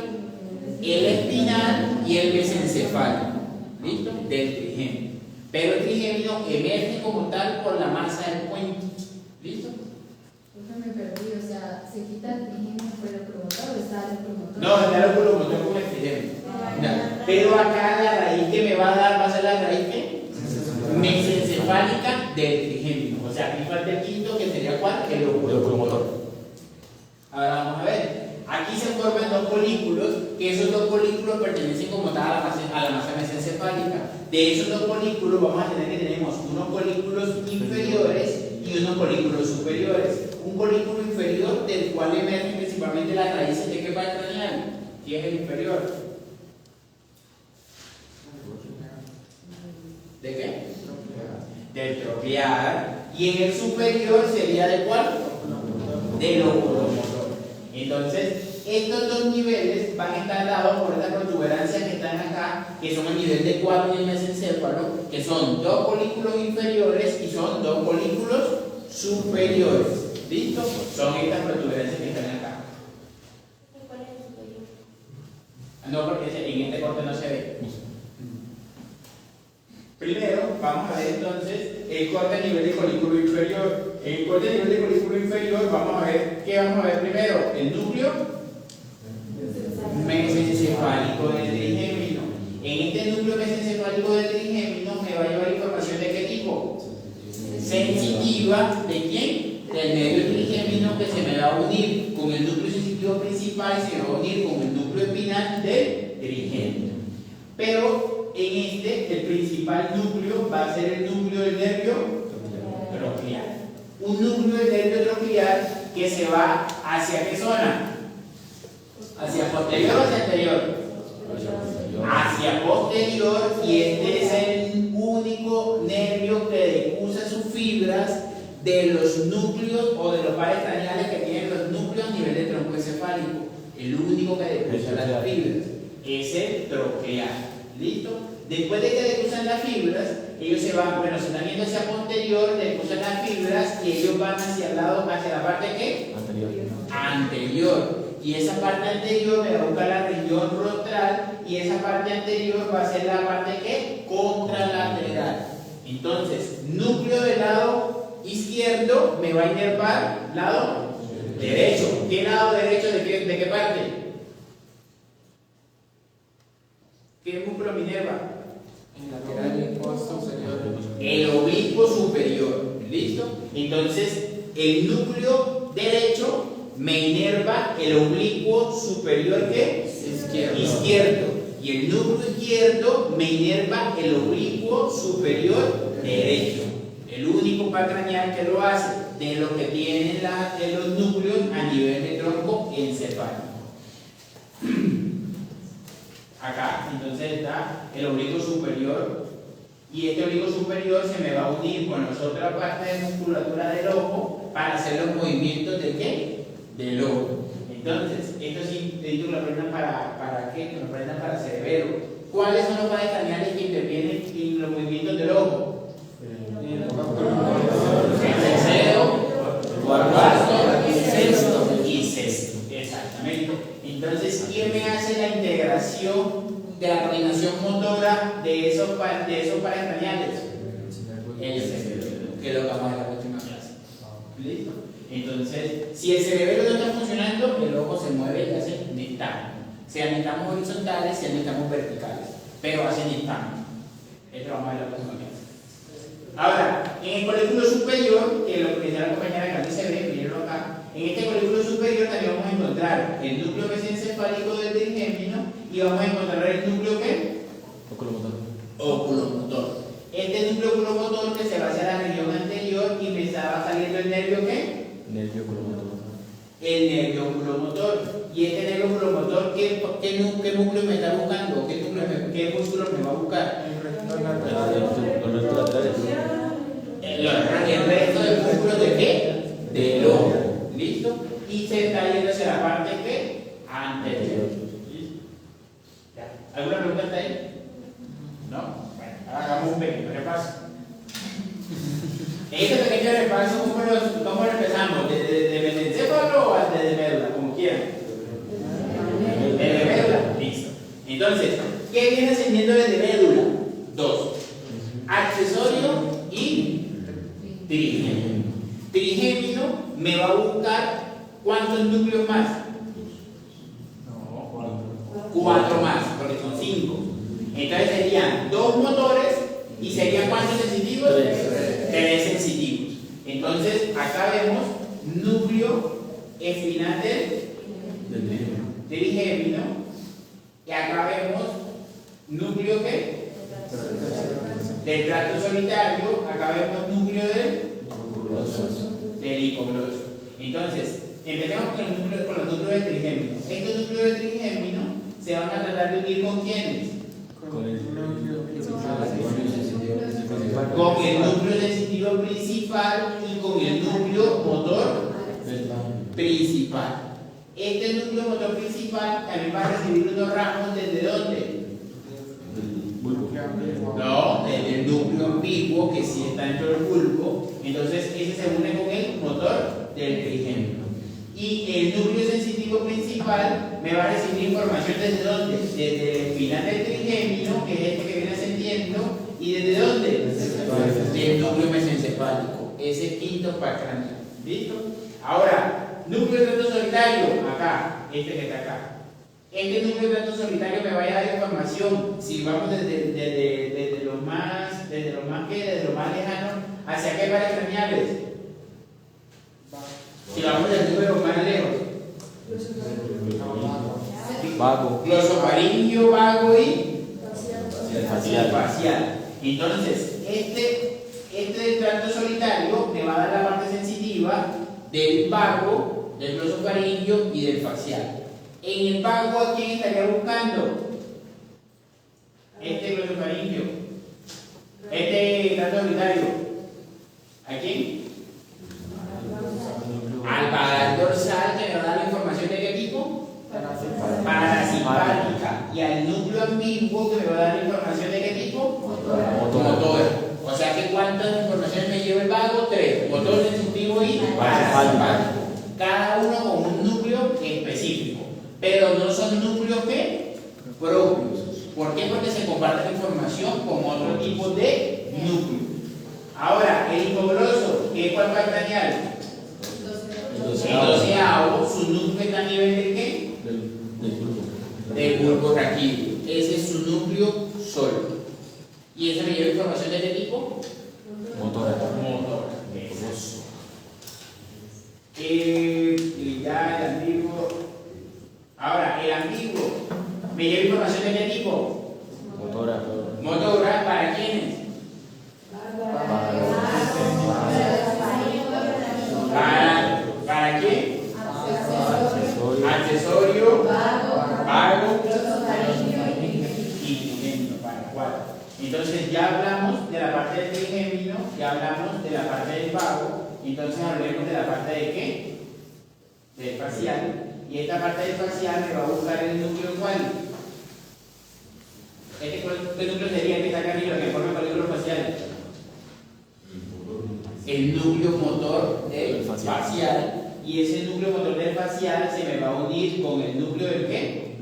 El espinal y el mesencefálico. ¿Listo? Del trigémino. Pero el trigémino emerge como tal por la masa del puente. ¿Listo? Yo me perdí, o sea, ¿se quita el trigémino por el promotor o está el promotor? No, está el oculomotor con el trigémino. Pero acá la raíz que me va a dar va a ser la raíz ¿qué? Mesencefálica del trigémino. O sea, aquí falta el quinto que sería ¿cuál? El oculomotor. Ahora vamos a ver. Aquí se forman dos folículos, que esos dos folículos pertenecen como tal a la masa mesencefálica. De esos dos folículos vamos a tener que tenemos unos folículos inferiores y unos folículos superiores. Un folículo inferior del cual emergen principalmente las raíces de qué par craneal. ¿Quién es el inferior? ¿De qué? Del troclear. Y en el superior sería ¿de cuál? Del oculomotor. Entonces, estos dos niveles van a estar dados por estas protuberancias que están acá, que son el nivel de 4 y el mesencéfalo, que son dos folículos inferiores y son dos folículos superiores. ¿Listo? Son estas protuberancias que están acá. ¿Cuál es el superior? No, porque en este corte no se ve. Primero, vamos a ver entonces el corte a nivel de colículo inferior. En el corte a nivel de colículo inferior, vamos a ver, ¿qué vamos a ver primero? El núcleo mesencefálico del trigémino. En este núcleo mesencefálico del trigémino me va a llevar información de qué tipo? Sensitiva, ¿de quién? Del nervio trigémino, que se me va a unir con el núcleo sensitivo principal y se me va a unir con el núcleo espinal del trigémino. Pero en este, el principal núcleo va a ser el núcleo del nervio troclear. Un núcleo del nervio troclear que se va hacia qué zona? ¿Hacia posterior o hacia anterior? Hacia posterior, y este es el único nervio que decusa sus fibras de los núcleos o de los pares craneales que tienen los núcleos a nivel del tronco encefálico. El único que decusa las fibras es el troclear. ¿Listo? Después de que decusan las fibras, ellos se van, bueno, se están yendo hacia posterior, decusan las fibras y ellos van hacia el lado, hacia la parte ¿qué? Anterior. Y esa parte anterior me va a buscar la región rostral, y esa parte anterior va a ser la parte ¿qué? Contralateral. Entonces, núcleo del lado izquierdo me va a inervar lado derecho. ¿Qué lado derecho de qué parte? ¿Qué músculo me inerva? El lateral posterior. El oblicuo superior. ¿Listo? Entonces, el núcleo derecho me inerva el oblicuo superior ¿qué? Izquierdo. Y el núcleo izquierdo me inerva el oblicuo superior derecho. El único par craneal que lo hace de los que tienen los núcleos a nivel de tronco encefálico. Acá, entonces está el oblicuo superior, y este oblicuo superior se me va a unir con las otras partes de musculatura del ojo para hacer los movimientos de ¿qué? Del ojo. Entonces, esto sí necesito que lo aprendan para qué, que lo aprendan para cerebelo. ¿Cuáles son los pares craneales que intervienen en los movimientos del ojo? El tercero, cuarto, sexto y sexto. Exactamente. Entonces, ¿quién me hace la integración de la coordinación motora de esos pares craneales? El cerebelo, que es lo que vamos a ver en la próxima clase. ¿Listo? Entonces, si el cerebelo no está funcionando, el ojo se mueve y hace nistagmo. Sean nistagmos horizontales, sean nistagmos verticales, pero hace nistagmo. Esto lo vamos a ver en la próxima clase. Ahora, en el colículo superior, que lo que decía la compañera Candy se ve, mírenlo acá. En este colículo superior también vamos a encontrar el núcleo mesencefálico del trigémino, y vamos a encontrar el núcleo ¿qué? Oculomotor. Este núcleo oculomotor que se va hacia la región anterior, y me estaba saliendo el nervio ¿qué? Nervio oculomotor. El nervio oculomotor. Y este nervio oculomotor, ¿qué núcleo me está buscando? ¿Qué músculo me va a buscar? Los restos laterales. El resto del músculo de qué? Del ojo. ¿Listo? Y se está yendo hacia la parte ¿qué? Anterior. ¿Listo? ¿Ya? ¿Alguna pregunta hasta ahí? ¿No? Bueno, ahora hagamos un pequeño repaso. Este pequeño repaso, ¿cómo lo empezamos? ¿De mesencéfalo o de médula? Como quieran. De médula. Listo. Entonces, ¿qué viene ascendiendo desde médula? Dos. Accesorio y trigémino. Trigémino me va a buscar ¿cuántos núcleos más? Cuatro más, porque son 5. Entonces serían 2 motores, y serían ¿cuántos sensitivos? 3 sensitivos. Entonces, acá vemos núcleo espinal del trigémino, y acá vemos núcleo ¿qué? Del tracto solitario. Acá vemos núcleo del hipogloso. Entonces, empecemos con los núcleos del trigémino. Estos núcleos del trigémino se van a tratar de unir ¿con quiénes? Con el núcleo sensitivo principal y con el núcleo motor principal. Este núcleo motor principal también va a recibir unos ramos ¿desde dónde? No, desde el núcleo ambiguo, que sí está dentro del bulbo. Entonces ese se une con el del trigémino. Y el núcleo sensitivo principal me va a recibir información desde dónde? Desde el final del trigémino, que es este que viene ascendiendo, y desde dónde? Del núcleo mesencefálico, ese quinto par craneal. ¿Listo? Ahora, núcleo de tracto solitario, acá, este que está acá. Este núcleo de tracto solitario me va a dar información, si vamos desde lo más lejano, ¿hacia qué pares craneales? Si vamos del número más lejos. Vago. Glosofaringio, vago y Facial. facial. Entonces, este tracto solitario me va a dar la parte sensitiva del vago, del glosofaringio y del facial. En el vago, ¿a quién estaría buscando? Este glosofaringio. Este tracto solitario. ¿A quién? Al vagal dorsal, que me va a dar la información de qué tipo? Parasimpática. Y al núcleo ambiguo, que me va a dar la información de qué tipo? Motora. O sea que ¿cuántas informaciones me lleva el vago? 3. Motor, sensitivo y parasimpático. Cada uno con un núcleo específico. Pero no son núcleos ¿qué? Propios. ¿Por qué? Porque se comparte la información con otro tipo de núcleo. Ahora, el hipogloso, ¿qué es cuál par craneal? El doceavo, su núcleo está a nivel de qué? Del bulbo raquídeo. Ese es su núcleo solo. ¿Y eso me lleva información de qué tipo? Motora. Y ya el ambiguo. Ahora, el ambiguo me lleva información de qué tipo? Motora. Motora, ¿para quiénes? ¿Para qué? Accesorio, vago y trigémino, para cuál. Entonces ya hablamos de la parte del trigémino, ya hablamos de la parte del vago, entonces hablemos de la parte de qué? Del facial. Y esta parte del facial me va a buscar el núcleo cuál. ¿Qué núcleo sería el que está acá arriba, que forma el núcleo facial? El núcleo motor del facial. Y ese núcleo motor del facial se me va a unir con el núcleo del qué?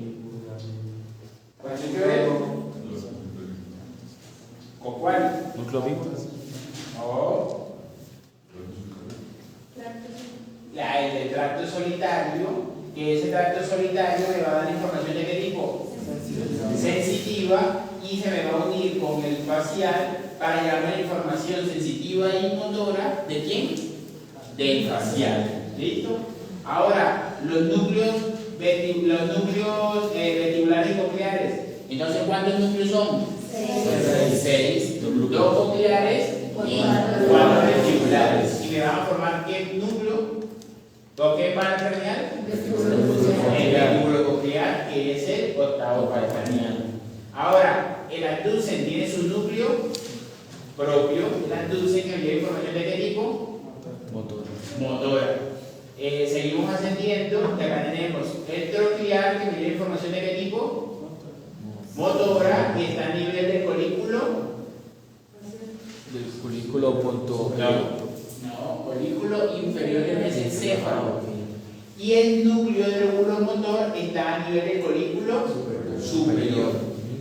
¿Con el núcleo del? ¿Con cuál? Núcleo vivo. No. El de tracto solitario, que ese tracto solitario me va a dar información de qué tipo? Sensitiva, y se me va a unir con el facial para llevarme la información sensitiva y motora ¿de quién? Del facial. ¿Listo? Ahora, los núcleos vestibulares y cocleares. Entonces, ¿cuántos núcleos son? 6. 2 cocleares y 4 vestibulares. ¿Y me van a formar qué núcleo? ¿Con qué par craneal? El vestibulio coclear, que es el octavo par craneal. Ahora, el abducen tiene su núcleo propio. El abducen que me lleva información de qué tipo? Motora. Seguimos ascendiendo, y acá tenemos el troclear que me lleva información de qué tipo? Motora, que está a nivel del colículo. Del colículo punto. No, colículo inferior del mesencéfalo. Y el núcleo del lóbulo motor está a nivel del colículo superior.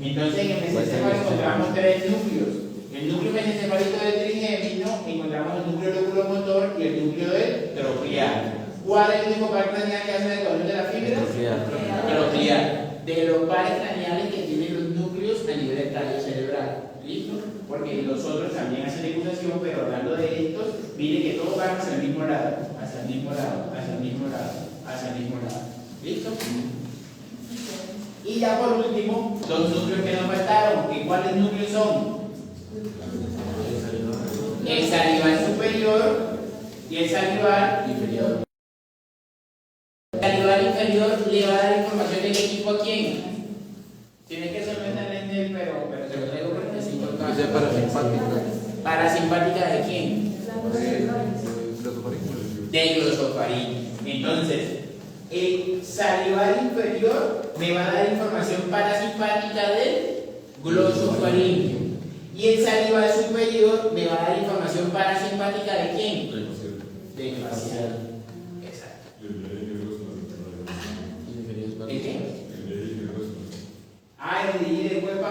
Entonces en el mesencéfalo encontramos 3 núcleos. El núcleo mesencefálico del trigémino, encontramos el núcleo lóbulo motor y el núcleo del troclear. ¿Cuál es el único par craneal que hace la ecuación de la fibra? Troclear. De los pares craneales que tienen los núcleos a nivel del tallo cerebral. ¿Listo? Porque los otros también hacen decutación, pero hablando de estos, miren que todos van hacia el mismo lado, hacia el mismo lado, hacia el mismo lado, hacia el mismo lado. ¿Listo? Y ya por último, los núcleos que nos faltaron. ¿Y cuáles núcleos son? El salival superior y el salival inferior. El salival inferior le va a dar información de qué tipo a quién. Tiene que solventar en él, pero se lo traigo porque es importante. Parasimpática. ¿Parasimpática de quién? De glosofaringio. Entonces, el salival inferior me va a dar información parasimpática del glosofaringio. Y el salival superior me va a dar información parasimpática de quién? Del facial.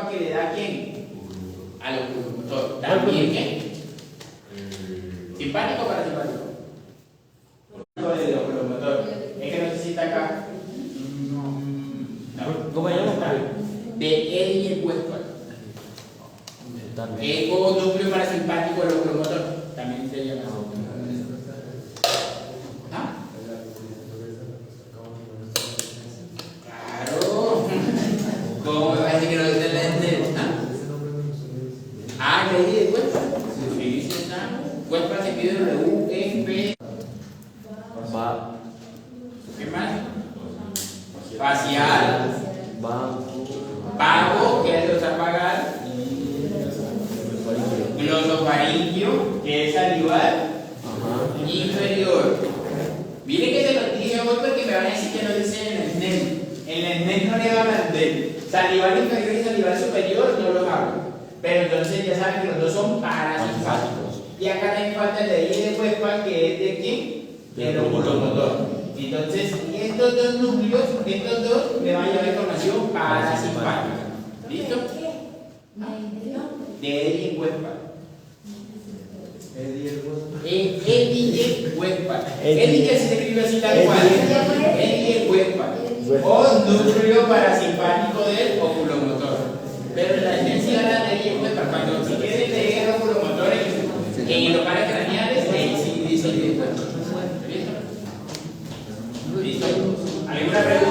huespa que le da a quién? Al oculomotor. También, ¿qué? ¿Simpático o parasimpático? Del oculomotor. Es que no sé si está acá. No. ¿Cómo se llama? De él y el huespa. Ego núcleo parasimpático del oculomotor. También se llama. ¿Ah? Claro. ¿Cómo me va a decir que no dice el ente? Ah, ¿le dije de huespa? Sí, sí está. Huespa se pide W-E-P. Va. ¿Qué más? Facial. Vago, que es pagar. Glosofaringio, que es salivar. Inferior. Miren que se los dije hoy porque me van a decir que no dice en el SNEM. En el SNEM no le hablan de salivar inferior y salivar superior, no los hablo. Pero entonces ya saben que los dos son parasimpáticos. Y acá también falta el de I de huespa, que es de quién? Del oculomotor. Entonces, estos dos núcleos, estos dos me van a llevar información parasimpática. ¿Listo? De Eddie Huespa. Eddie Huespa. Eddie que se escribe así tal cual. Eddie Huespa. O núcleo parasimpático del oculomotor. Pero la esencia habla de Eddie Huespa. Cuando si quieren leer el oculomotor en los pares craneales, sí dice Eddie Huespa. ¿Listo? ¿Listo? ¿Alguna pregunta?